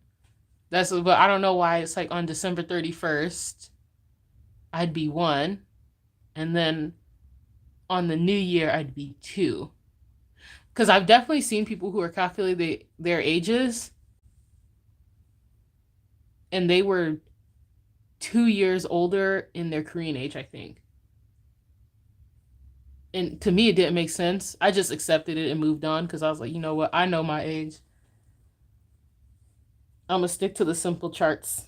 But I don't know why it's like on December 31st, I'd be 1. And then on the new year, I'd be 2. Because I've definitely seen people who are calculating their ages, and they were 2 years older in their Korean age, I think. And to me, it didn't make sense. I just accepted it and moved on because I was like, you know what? I know my age. I'm going to stick to the simple charts.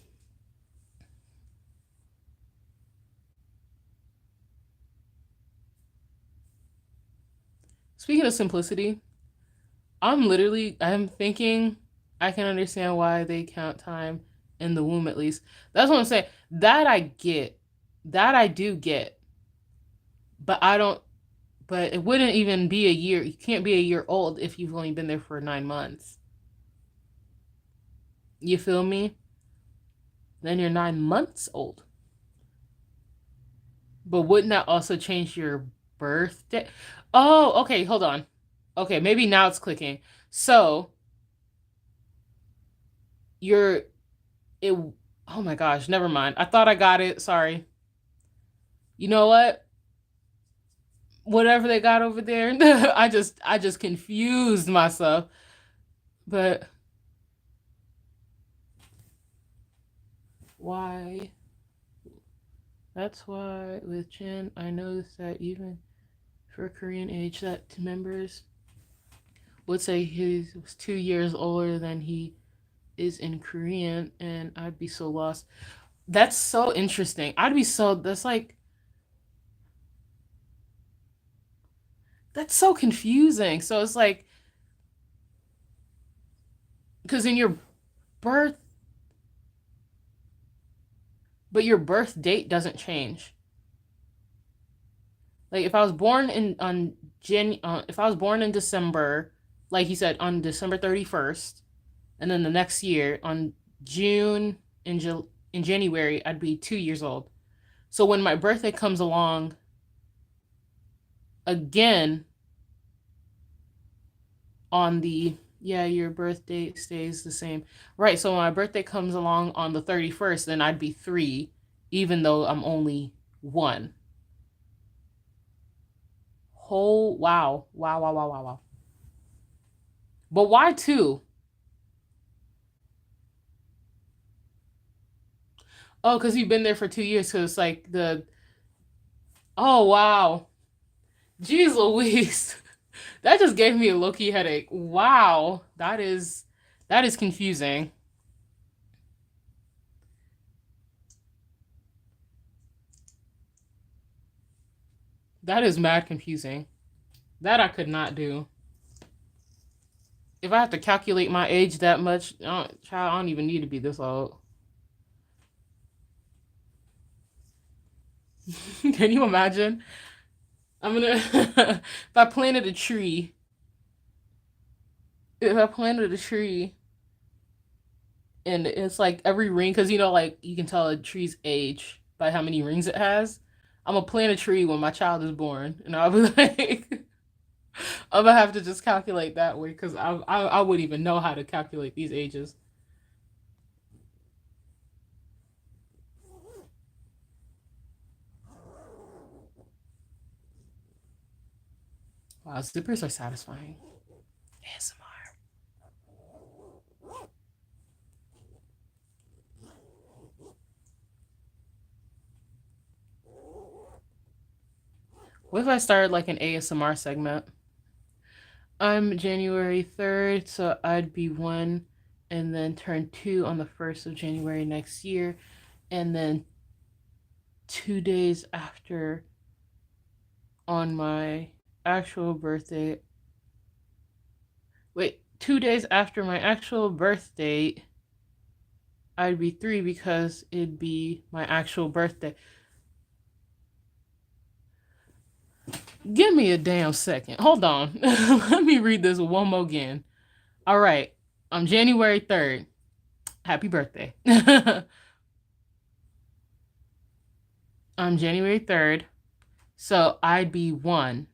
Speaking of simplicity, I'm thinking I can understand why they count time in the womb at least. That's what I'm saying. That I get. That I do get. But I don't, but it wouldn't even be a year. You can't be a year old if you've only been there for 9 months. You feel me? Then you're 9 months old. But wouldn't that also change your birthday? Oh, okay, hold on. Okay, maybe now it's clicking. So you're it oh my gosh, never mind. I thought I got it. Sorry. You know what? Whatever they got over there, I just confused myself. But why. That's why with Jin, I noticed that even for Korean age, that members would say he was 2 years older than he is in Korean, and I'd be so lost. That's so interesting. I'd be so. That's like. That's so confusing. So it's like, because in your birth, but your birth date doesn't change. Like if I was born in on if I was born in December, like he said, on December 31st, and then the next year on June in January, I'd be 2 years old. So when my birthday comes along again on the your birth date stays the same. Right, so when my birthday comes along on the 31st, then I'd be 3, even though I'm only 1. Whole wow. Wow, wow, wow, wow, wow. But why 2? Oh, because you've been there for 2 years, so it's like the oh wow. Jeez Louise. That just gave me a low-key headache. Wow. That is confusing. That is mad confusing. That I could not do. If I have to calculate my age that much, child, I don't even need to be this old. Can you imagine? I'm gonna if I planted a tree, if I planted a tree and it's like every ring, because like you can tell a tree's age by how many rings it has. I'm gonna plant a tree when my child is born, and I'll be like, I'm gonna have to just calculate that way because I wouldn't even know how to calculate these ages. Wow, zippers are satisfying. ASMR. What if I started like an ASMR segment? I'm January 3rd, so I'd be 1 and then turn 2 on the 1st of January next year. And then 2 days after on my actual birthday. Wait, 2 days after my actual birth date, I'd be 3 because it'd be my actual birthday. Give me a damn second. Hold on. Let me read this one more again. All right. I'm January 3rd. Happy birthday. I'm January 3rd. So I'd be 1.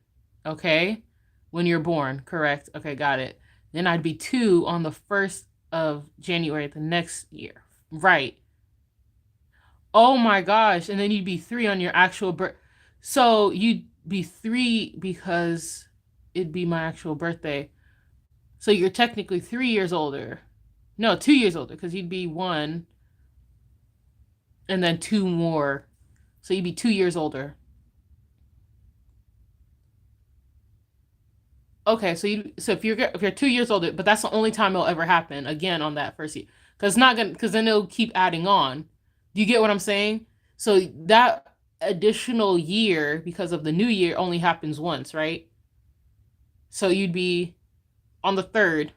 Okay? When you're born. Correct. Okay, got it. Then I'd be 2 on the 1st of January the next year. Right. Oh my gosh. And then you'd be 3 on your actual birth. So you'd be 3 because it'd be my actual birthday. So you're technically 3 years older. No, 2 years older because you'd be 1 and then 2 more. So you'd be 2 years older. Okay, so if you're 2 years older, but that's the only time it'll ever happen again on that first year, because it's not gonna, because then it'll keep adding on. Do you get what I'm saying? So that additional year, because of the new year, only happens once, right? So you'd be on the 3rd,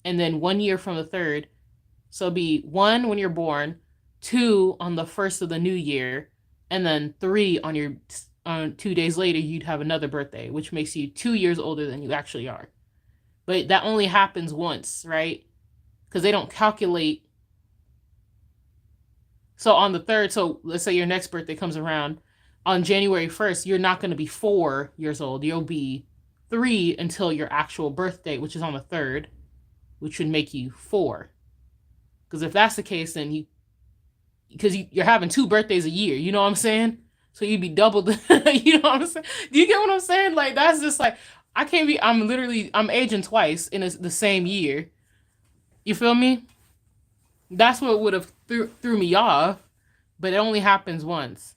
and then 1 year from the 3rd. So it'd be 1 when you're born, 2 on the 1st of the new year, and then 3 on your 2 days later, you'd have another birthday, which makes you 2 years older than you actually are. But that only happens once, right? Because they don't calculate. So on the 3rd, so let's say your next birthday comes around on January 1st, you're not going to be 4 years old. You'll be 3 until your actual birthday, which is on the 3rd, which would make you 4. Because if that's the case, then because you're having 2 birthdays a year, you know what I'm saying? So you'd be doubled. You know what I'm saying? Do you get what I'm saying? Like, that's just like, I'm aging twice in the same year. You feel me? That's what would have threw me off, but it only happens once.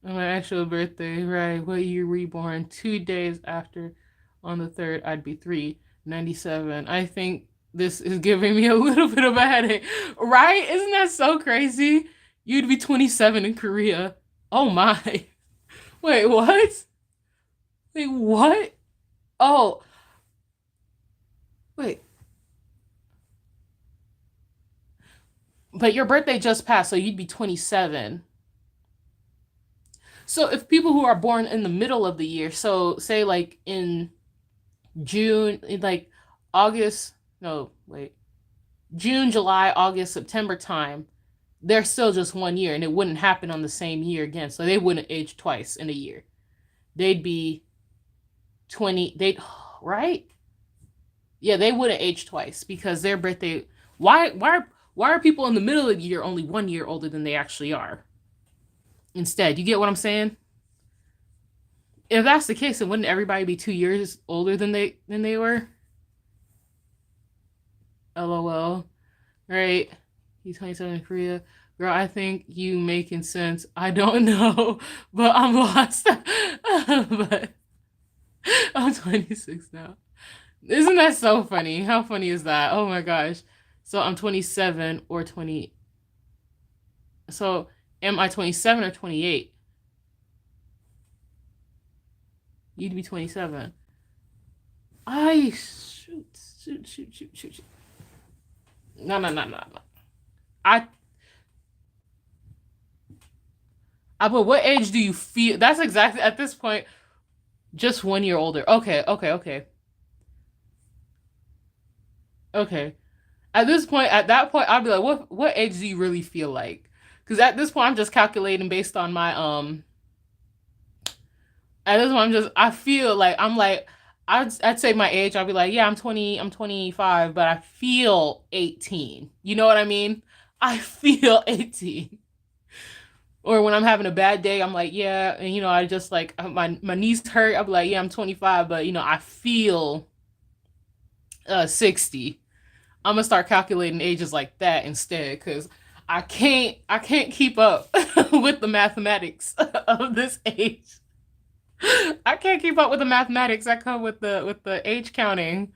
On my actual birthday, right? What year were you born? 2 days after, on the 3rd, I'd be 397. I think this is giving me a little bit of a headache, right? Isn't that so crazy? You'd be 27 in Korea. Oh my. Wait, what? Wait, what? Oh, wait. But your birthday just passed, so you'd be 27. So if people who are born in the middle of the year, so say like in June, in like August, no, wait, June, July, August, September time, they're still just 1 year and it wouldn't happen on the same year again. So they wouldn't age twice in a year. They'd be 20, right? Yeah, they wouldn't age twice because their birthday, why are people in the middle of the year only 1 year older than they actually are? Instead, you get what I'm saying? If that's the case, then wouldn't everybody be 2 years older than they were? LOL. Right? He's 27 in Korea. Girl, I think you making sense. I don't know, but I'm lost. But I'm 26 now. Isn't that so funny? How funny is that? Oh my gosh. So I'm 27 or 20. So am I 27 or 28? You'd be 27. I shoot. No. I but what age do you feel? That's exactly at this point, just 1 year older. Okay. At that point, I'd be like, what age do you really feel like? Because at this point, I'm just calculating based on my At this point, I feel like I'd say my age. I'd be like, yeah, I'm 20, I'm 25, but I feel 18. You know what I mean? I feel 18. Or when I'm having a bad day, I'm like, yeah, and I just like my knees hurt. I'll be like, yeah, I'm 25, but I feel 60. I'm gonna start calculating ages like that instead, because I can't keep up with the mathematics of this age. I can't keep up with the mathematics that come with the age counting.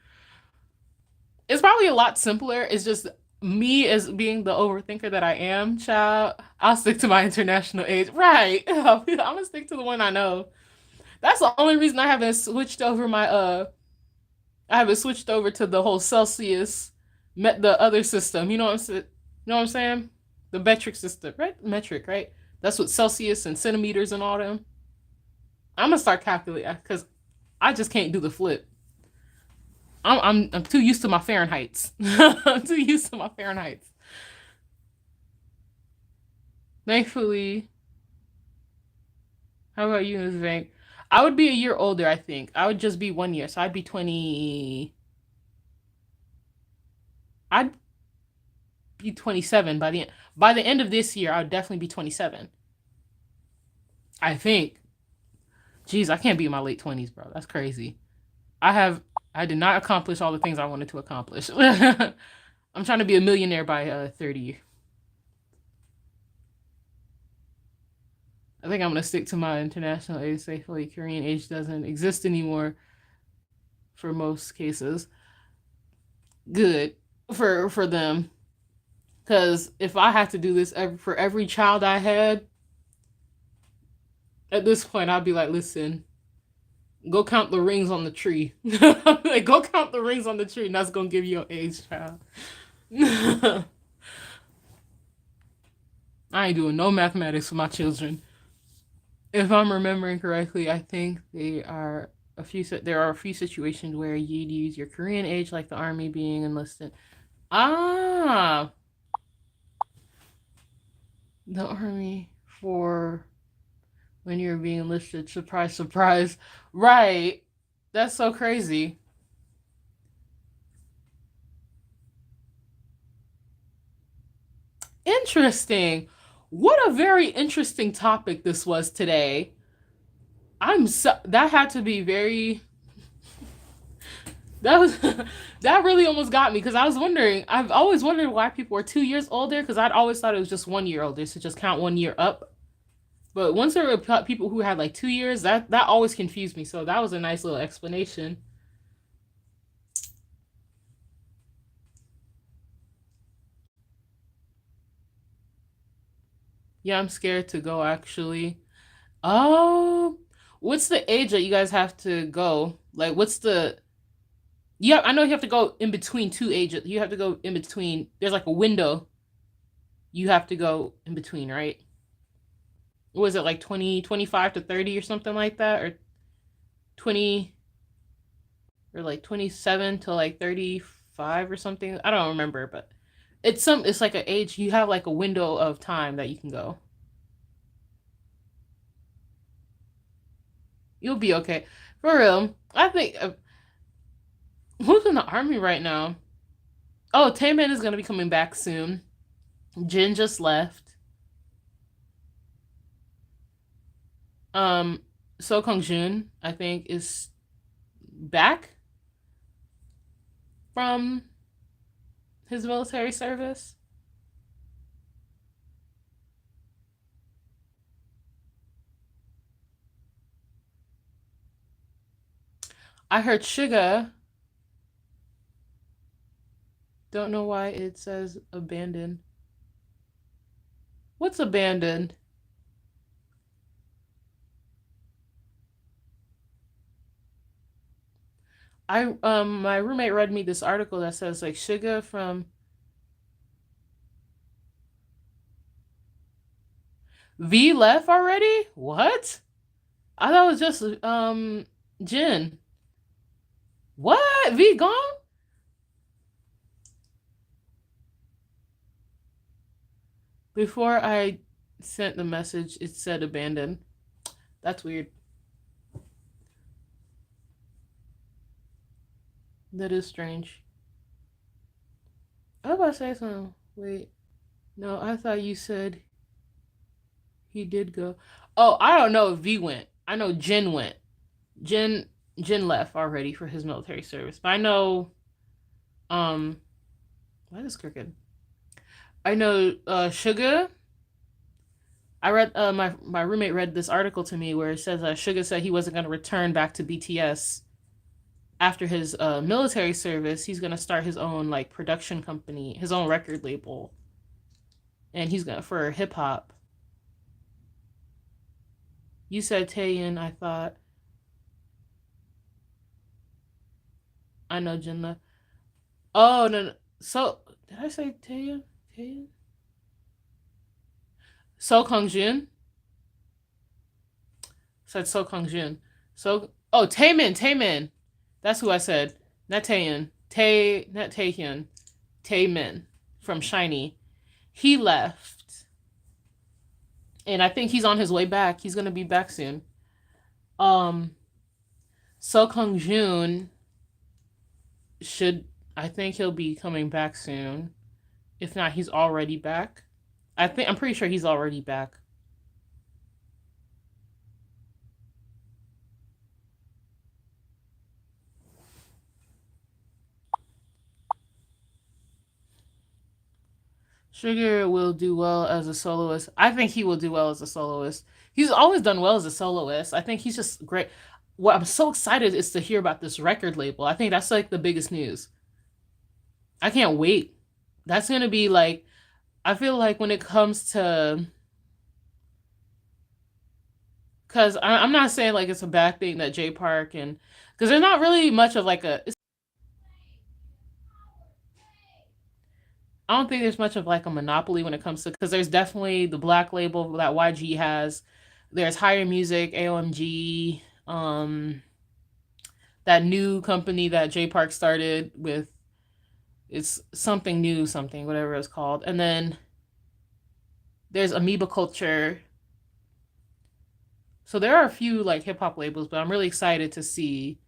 It's probably a lot simpler. It's just me as being the overthinker that I am, child. I'll stick to my international age. Right. I'm gonna stick to the one I know. That's the only reason I haven't switched over to the whole Celsius met the other system. You know what I'm saying? The metric system, right? Metric, right? That's what Celsius and centimeters and all them. I'm gonna start calculating because I just can't do the flip. I'm too used to my Fahrenheits. I'm too used to my Fahrenheits. Thankfully, how about you, Ms. Vank? I would be a year older, I think. I would just be 1 year. So I'd be 20. I'd be 27 by the end of this year. I would definitely be 27. I think. Jeez, I can't be in my late 20s, bro. That's crazy. I did not accomplish all the things I wanted to accomplish. I'm trying to be a millionaire by 30. I think I'm gonna stick to my international age. Thankfully, Korean age doesn't exist anymore for most cases. Good for them, because if I had to do this for every child I had, at this point I'd be like, listen, go count the rings on the tree. Like, go count the rings on the tree, and that's gonna give you your age, child. I ain't doing no mathematics for my children. If I'm remembering correctly, I think there are a few situations where you'd use your Korean age, like the army being enlisted. Ah, the army for when you're being enlisted. Surprise, surprise. Right. That's so crazy. Interesting. What a very interesting topic this was today. That had to be very That was that really almost got me because I was wondering. I've always wondered why people were 2 years older because I'd always thought it was just 1 year older, so just count 1 year up. But once there were people who had like 2 years, that always confused me. So that was a nice little explanation. Yeah, I'm scared to go actually. Oh, what's the age that you guys have to go? Like, what's the? Yeah, I know you have to go in between two ages. You have to go in between. There's like a window you have to go in between, right? Was it like 20, 25 to 30 or something like that? Or 20 or like 27 to like 35 or something? I don't remember, but it's like an age you have like a window of time that you can go. You'll be okay. For real. I think who's in the army right now? Oh, Taemin is gonna be coming back soon. Jin just left. Um, So Kong Jun, I think, is back from his military service. I heard Suga. Don't know why it says abandoned. What's abandoned? I my roommate read me this article that says like Suga from V left already? What? I thought it was just Jin. What? V gone? Before I sent the message, it said abandoned. That's weird. That is strange. I was about to say something. Wait. No, I thought you said he did go. Oh, I don't know if V went. I know Jin went. Jin Jin left already for his military service. But I know um what is crooked? I know Suga. I read my roommate read this article to me where it says Suga said he wasn't gonna return back to BTS after his military service. He's gonna start his own like production company, his own record label, and he's gonna for hip hop. You said Taeyeon, I thought. I know Jinna. Oh no, no. So did I say Taeyeon? Taeyeon? So Kong Jun said So Kong Jun. So oh Taemin, Taemin. That's who I said. Not Taeyeon. Not Taehyun. Taemin from Shiny. He left, and I think he's on his way back. He's gonna be back soon. Um, So Kong Jun should. I think he'll be coming back soon. If not, he's already back. I'm pretty sure he's already back. Sugar will do well as a soloist. I think he will do well as a soloist. He's always done well as a soloist. I think he's just great. What I'm so excited is to hear about this record label. I think that's like the biggest news. I can't wait. That's gonna be like I feel like when it comes to because I'm not saying like it's a bad thing that J Park and because there's not really much of like a I don't think there's much of like a monopoly when it comes to because there's definitely the black label that YG has. There's Higher Music, AOMG, that new company that J Park started with. It's something new, something whatever it's called, and then there's Amoeba Culture. So there are a few like hip hop labels, but I'm really excited to see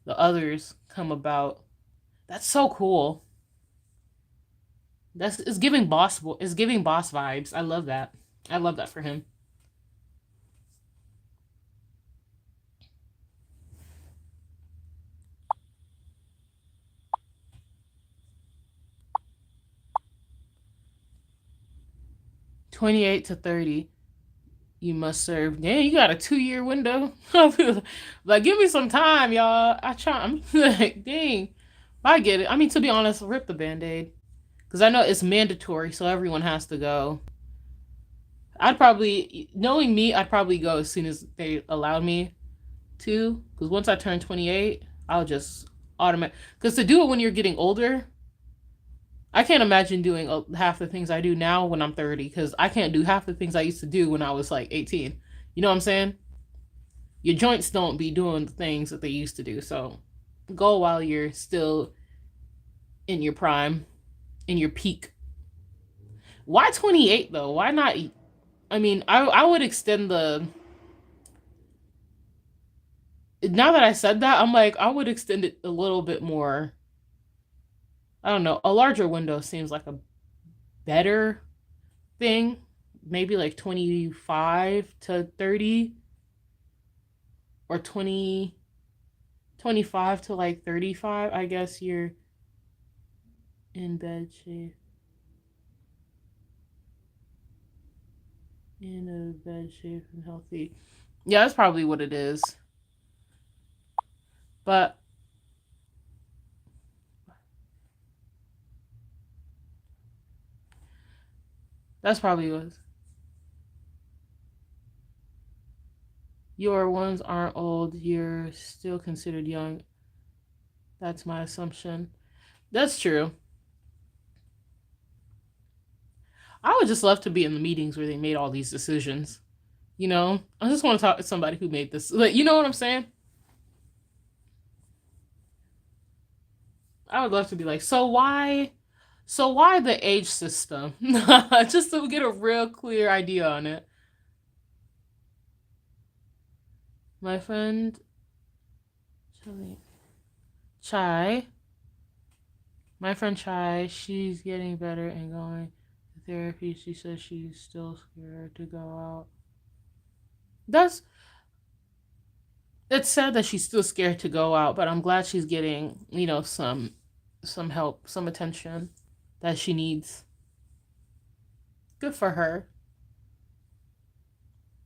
the others come about. That's so cool. That's it's giving boss. It's giving boss vibes. I love that. I love that for him. 28 to 30, you must serve. Damn, you got a 2-year window. Like, give me some time, y'all. I'm like, dang. I get it. I mean, to be honest, rip the Band-Aid. Because I know it's mandatory, so everyone has to go. I'd probably, knowing me, I'd probably go as soon as they allowed me to. Because once I turn 28, I'll just automatic. Because to do it when you're getting older, I can't imagine doing half the things I do now when I'm 30. Because I can't do half the things I used to do when I was like 18. You know what I'm saying? Your joints don't be doing the things that they used to do. So go while you're still in your prime, in your peak. Why 28 though? Why not? I mean, I would extend the. Now that I said that, I'm like, I would extend it a little bit more. I don't know. A larger window seems like a better thing. Maybe like 25 to 30 or 25 to like 35. I guess you're in bed shape. In a bed shape and healthy. Yeah, that's probably what it is. But that's probably what it is. Your ones aren't old. You're still considered young. That's my assumption. That's true. I would just love to be in the meetings where they made all these decisions. You know, I just want to talk to somebody who made this. Like, you know what I'm saying? I would love to be like, so why the age system? Just to get a real clear idea on it. My friend Chai, my friend Chai, she's getting better and going to therapy. She says she's still scared to go out. That's it's sad that she's still scared to go out, but I'm glad she's getting, some help, some attention that she needs. Good for her.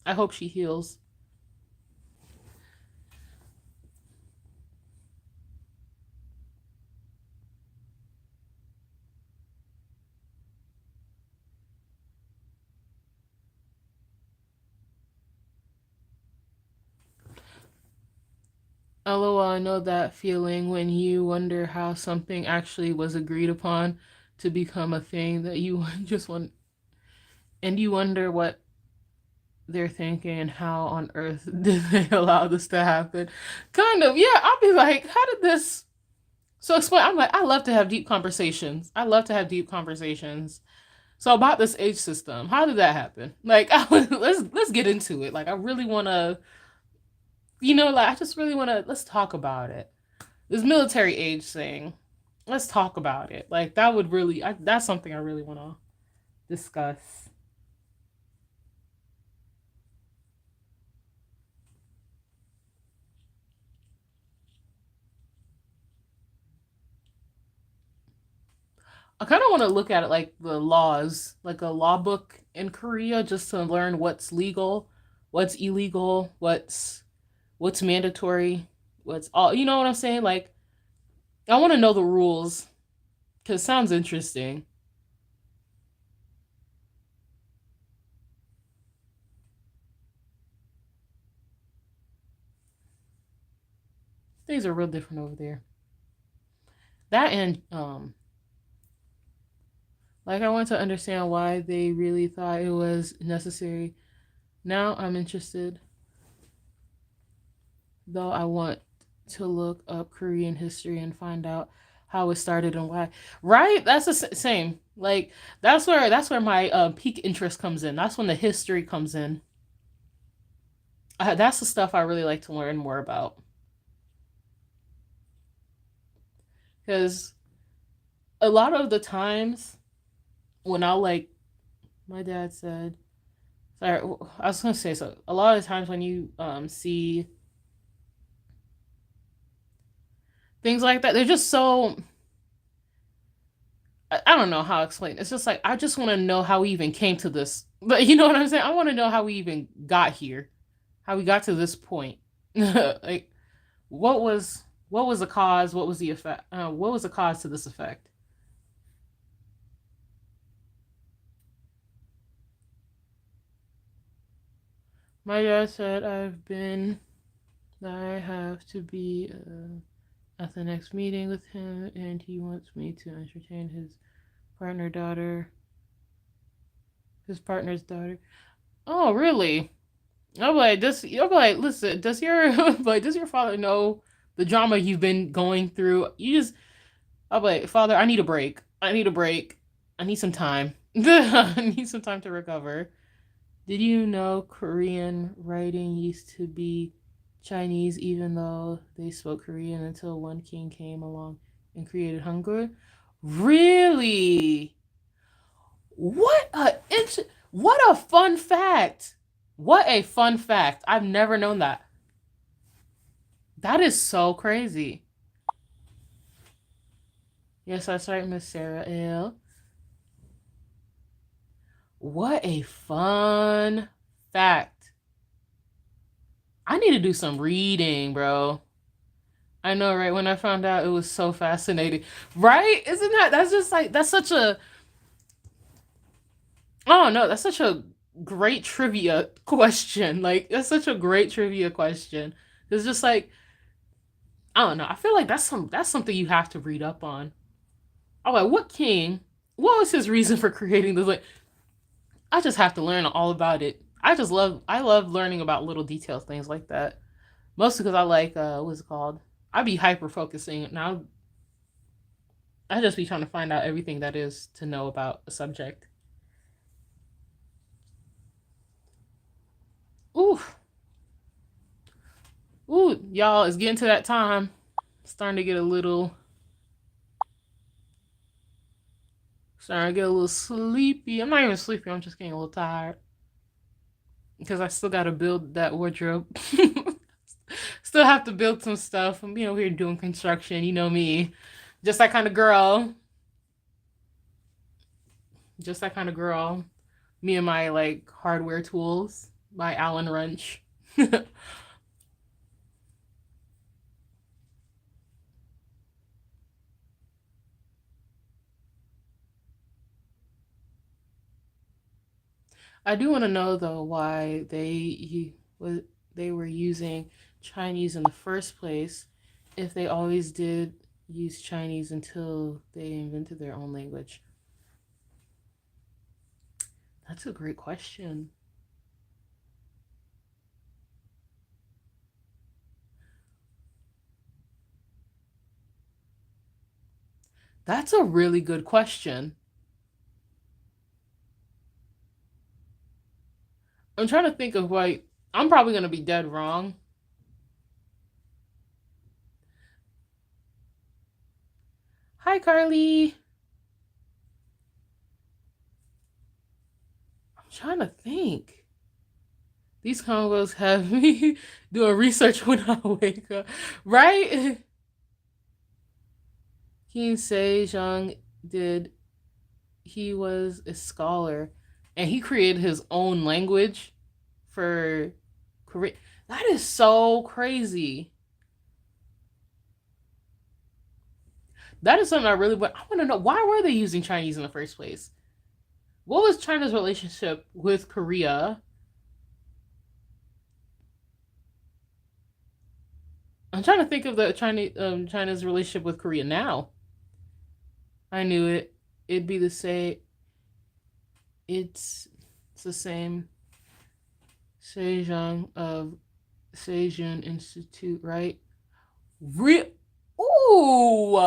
I hope she heals. LOL, I know that feeling when you wonder how something actually was agreed upon to become a thing that you just want, and you wonder what they're thinking and how on earth did they allow this to happen. Kind of, yeah, I'll be like, how did this. So explain. I'm like, I love to have deep conversations. I love to have deep conversations. So about this age system, how did that happen? Like, let's get into it. Like, I really want to, like, I just really want to. Let's talk about it. This military age thing. Let's talk about it. Like, that would really. That's something I really want to discuss. I kind of want to look at it like the laws, like a law book in Korea, just to learn what's legal, what's illegal, what's mandatory, what's all. You know what I'm saying? Like, I want to know the rules because it sounds interesting. Things are real different over there. That and like, I want to understand why they really thought it was necessary. Now I'm interested, though I want to look up Korean history and find out how it started and why. Right? That's the same. Like, that's where my peak interest comes in. That's when the history comes in. That's the stuff I really like to learn more about. Because a lot of the times when I like, my dad said, sorry, I was gonna say, so a lot of the times when you see things like that, they're just so. I don't know how to explain. It's just like I just want to know how we even came to this. But you know what I'm saying? I want to know how we even got here, how we got to this point. Like, what was the cause? What was the effect? What was the cause to this effect? My dad said I have to be at the next meeting with him, and he wants me to entertain partner his partner's daughter. Oh, really? I'm like, listen, does your like does your father know the drama you've been going through? I'm like, Father, I need a break. I need a break. I need some time. I need some time to recover. Did you know Korean writing used to be Chinese even though they spoke Korean until one king came along and created Hangul? Really? What a fun fact. What a fun fact. I've never known that. That is so crazy. Yes, that's right, Miss Sarah L. What a fun fact. I need to do some reading, bro. I know, right? When I found out, it was so fascinating. Right? Isn't that's just like, that's such a, oh no, that's such a great trivia question. Like, that's such a great trivia question. It's just like, I don't know. I feel like that's something you have to read up on. Oh, like, what was his reason for creating this? Like, I just have to learn all about it. I love learning about little details, things like that. Mostly because I like, what's it called? I be hyper focusing. Now I just be trying to find out everything that is to know about a subject. Ooh, ooh, y'all, it's getting to that time. Starting to get a little, starting to get a little sleepy. I'm not even sleepy. I'm just getting a little tired because I still got to build that wardrobe. Still have to build some stuff. I'm, here doing construction. You know me, just that kind of girl. Just that kind of girl. Me and my like hardware tools, my Allen wrench. I do want to know though why they were using Chinese in the first place if they always did use Chinese until they invented their own language. That's a great question. That's a really good question. I'm trying to think of like I'm probably gonna be dead wrong. Hi Carly. I'm trying to think. These combos have me doing research when I wake up, right? King Sejong did. He was a scholar, and he created his own language for Korea. That is so crazy. That is something I really want. I want to know why were they using Chinese in the first place? What was China's relationship with Korea? I'm trying to think of the China's relationship with Korea now. I knew it. It'd be the same. It's it's the same Sejong of Sejun Institute, right? Re- Ooh,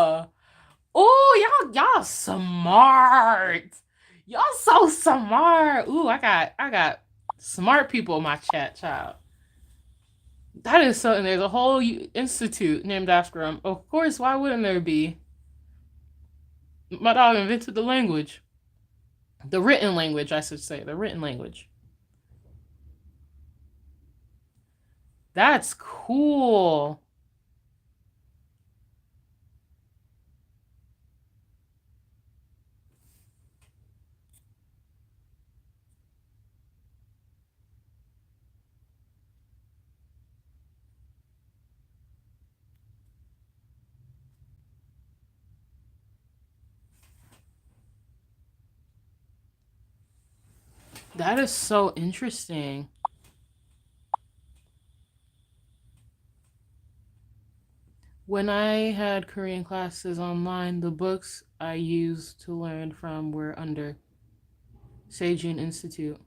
y'all smart. Y'all so smart. Ooh, I got smart people in my chat, child. That is so. And there's a whole institute named after him. Of course, why wouldn't there be? My dog invented the language, the written language, I should say, the written language. That's cool. That is so interesting. When I had Korean classes online, the books I used to learn from were under Seijun Institute.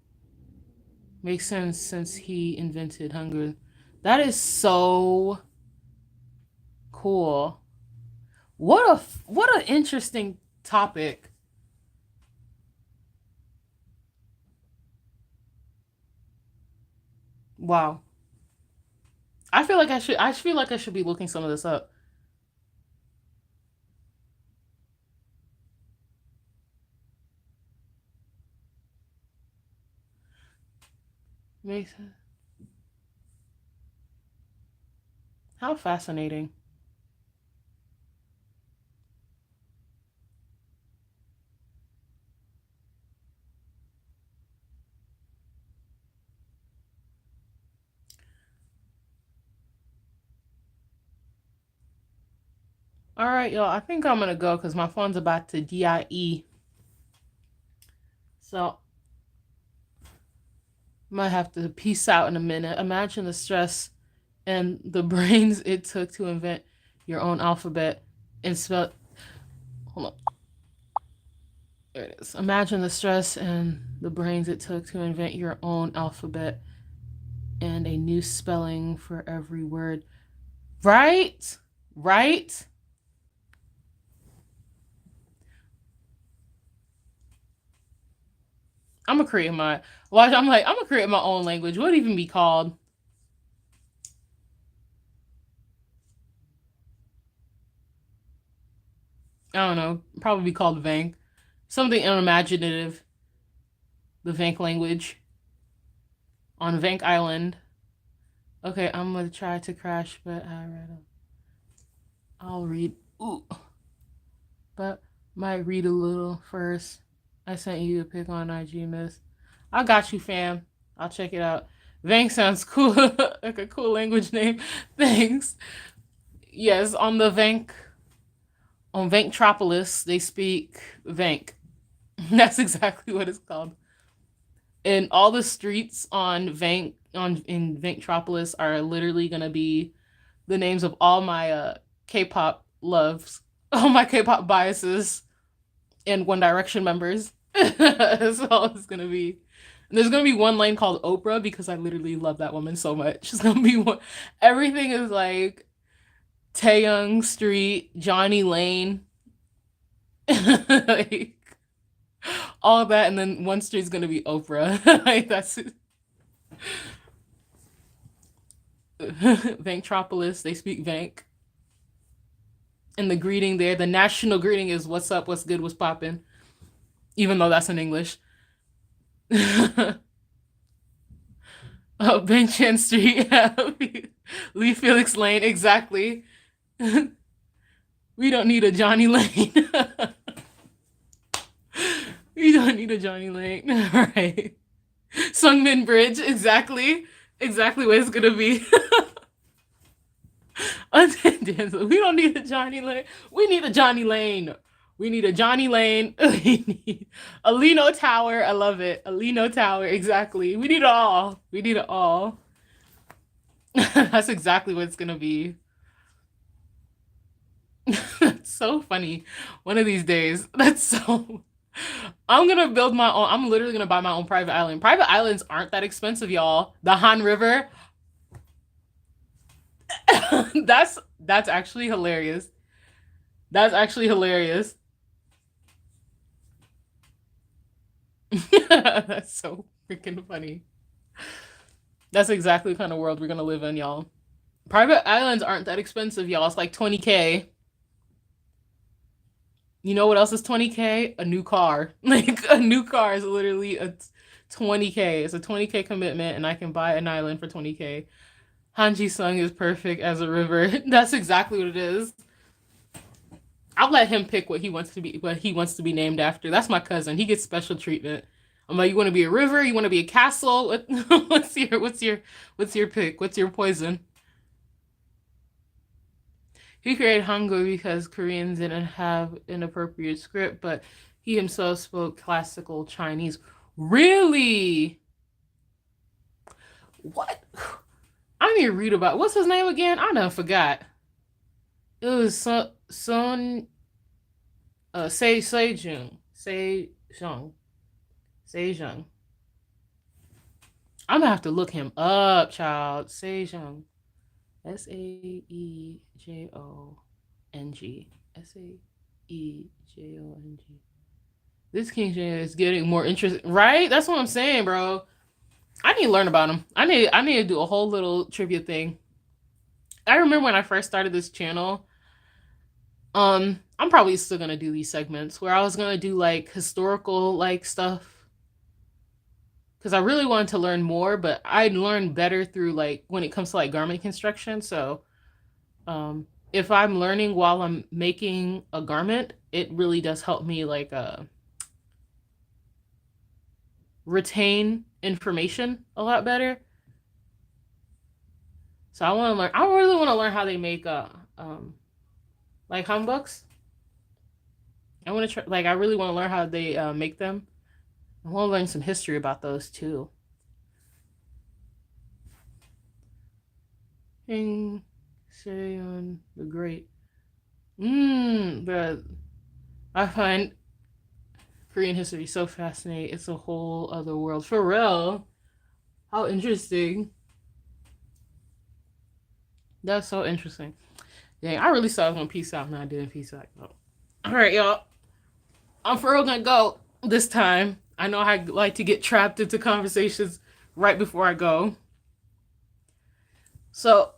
Makes sense since he invented Hangul. That is so cool. What an interesting topic. Wow. I feel like I should be looking some of this up. Makes How fascinating. All right, y'all. I think I'm gonna go because my phone's about to die. So might have to peace out in a minute. Imagine the stress and the brains it took to invent your own alphabet and spell. Hold on. There it is. Imagine the stress and the brains it took to invent your own alphabet and a new spelling for every word. Right? Right? I'm gonna create my watch. I'm gonna create my own language. What would it even be called? I don't know. Probably be called Vank. Something unimaginative. The Vank language on Vank Island. Okay, I'm gonna try to crash, but I'll read. Ooh, but might read a little first. I sent you a pic on IG, miss. I got you, fam. I'll check it out. Vank sounds cool, like a cool language name. Thanks. Yes, on Vanktropolis, they speak Vank. That's exactly what it's called. And all the streets on Vank on in Vanktropolis are literally gonna be the names of all my K-pop loves, all my K-pop biases, and One Direction members. That's all it's gonna be. And there's gonna be one lane called Oprah because I literally love that woman so much. It's gonna be one. Everything is like Taeyong Street, Johnny Lane, like all of that, and then one street's gonna be Oprah. Like that's Vanktropolis. They speak Vank. And the greeting there, the national greeting is "What's up? What's good? What's poppin'?" Even though that's in English. Oh, Benchan Street, Lee Felix Lane, exactly. We don't need a Johnny Lane. We don't need a Johnny Lane. All right. Sungmin Bridge, exactly. Exactly what it's gonna be. We don't need a Johnny Lane. We need a Johnny Lane. We need a Johnny Lane. We need a Lino Tower. I love it. A Lino Tower. Exactly. We need it all. We need it all. That's exactly what it's gonna be. That's so funny. One of these days. That's so. I'm gonna build my own. I'm literally gonna buy my own private island. Private islands aren't that expensive, y'all. The Han River. That's actually hilarious. That's actually hilarious. That's so freaking funny. That's exactly the kind of world we're gonna live in, y'all. Private islands aren't that expensive, y'all. It's like 20K. You know what else is 20K? A new car. Like a new car is literally a 20K. It's a 20K commitment, and I can buy an island for 20K. Hanji Sung is perfect as a river. That's exactly what it is. I'll let him pick what he wants to be named after. That's my cousin. He gets special treatment. I'm like, you want to be a river? You want to be a castle? What's your pick? What's your poison? He created Hangul because Koreans didn't have an appropriate script, but he himself spoke classical Chinese. Really? What? I need to read about what's his name again? I done forgot. It was Sun Sejong. Sejong. I'm gonna have to look him up, child. Sejong. Saejong. Saejong. This King is getting more interesting, right? That's what I'm saying, bro. I need to learn about him. I need to do a whole little trivia thing. I remember when I first started this channel. I'm probably still gonna do these segments where I was gonna do like historical like stuff because I really wanted to learn more, but I learned better through like when it comes to like garment construction. So, if I'm learning while I'm making a garment, it really does help me like retain information a lot better. So I want to learn. I really want to learn how they make like hanboks. I want to try. Like I really want to learn how they make them. I want to learn some history about those too. King Seon the Great. But I find Korean history so fascinating. It's a whole other world. For real. How interesting. That's so interesting. Dang, I really thought I was gonna peace out and I didn't peace out. Oh. Alright, y'all. I'm for real gonna go this time. I know I like to get trapped into conversations right before I go. So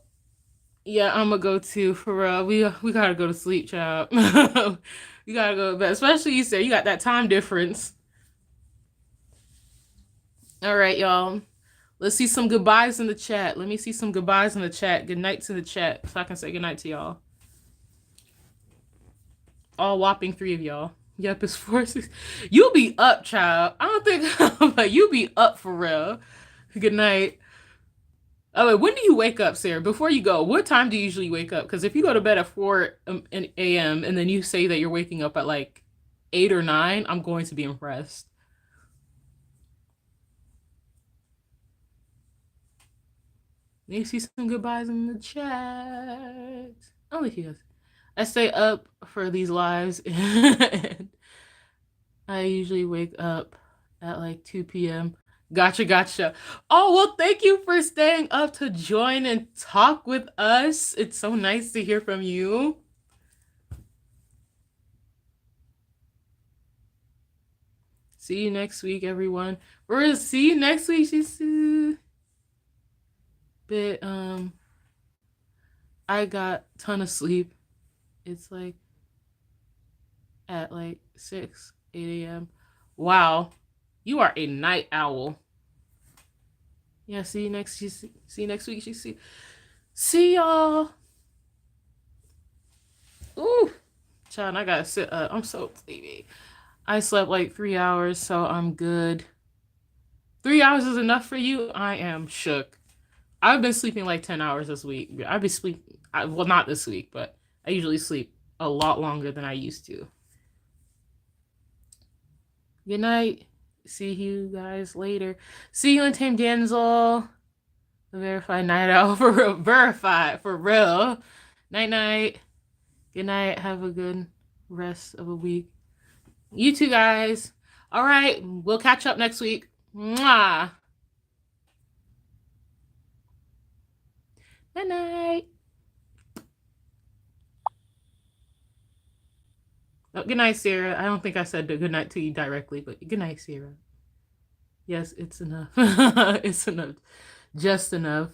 yeah, I'm gonna go too. For real, we gotta go to sleep, child. You gotta go to bed, especially you say you got that time difference. All right, y'all. Let's see some goodbyes in the chat. Let me see some goodbyes in the chat. Good nights in the chat, so I can say good night to y'all. All whopping 3 of y'all. Yep, it's 4 6. You'll be up, child. I don't think, but you be up for real. Good night. Oh, wait, when do you wake up, Sarah? Before you go, what time do you usually wake up? Because if you go to bed at 4 a.m. and then you say that you're waking up at like 8 or 9, I'm going to be impressed. Let me see some goodbyes in the chat. Only he does. I stay up for these lives. And I usually wake up at like 2 p.m. Gotcha. Oh, well, thank you for staying up to join and talk with us. It's so nice to hear from you. See you next week, everyone. We're gonna see you next week, Shisu. But I got a ton of sleep. It's like at like 6, 8 a.m. Wow. You are a night owl. Yeah, see you next week. See y'all. Ooh. Child, I gotta sit up. I'm so sleepy. I slept like 3 hours, so I'm good. 3 hours is enough for you? I am shook. I've been sleeping like 10 hours this week. I've been sleeping, well, not this week, but I usually sleep a lot longer than I used to. Good night. See you guys later. See you in Team Denzel. The verified night owl for real. Verified for real. Night. Good night. Have a good rest of a week. You too, guys. All right. We'll catch up next week. Mwah. Good night. Oh, good night, Sarah. I don't think I said good night to you directly, but good night, Sarah. Yes, it's enough. It's enough. Just enough.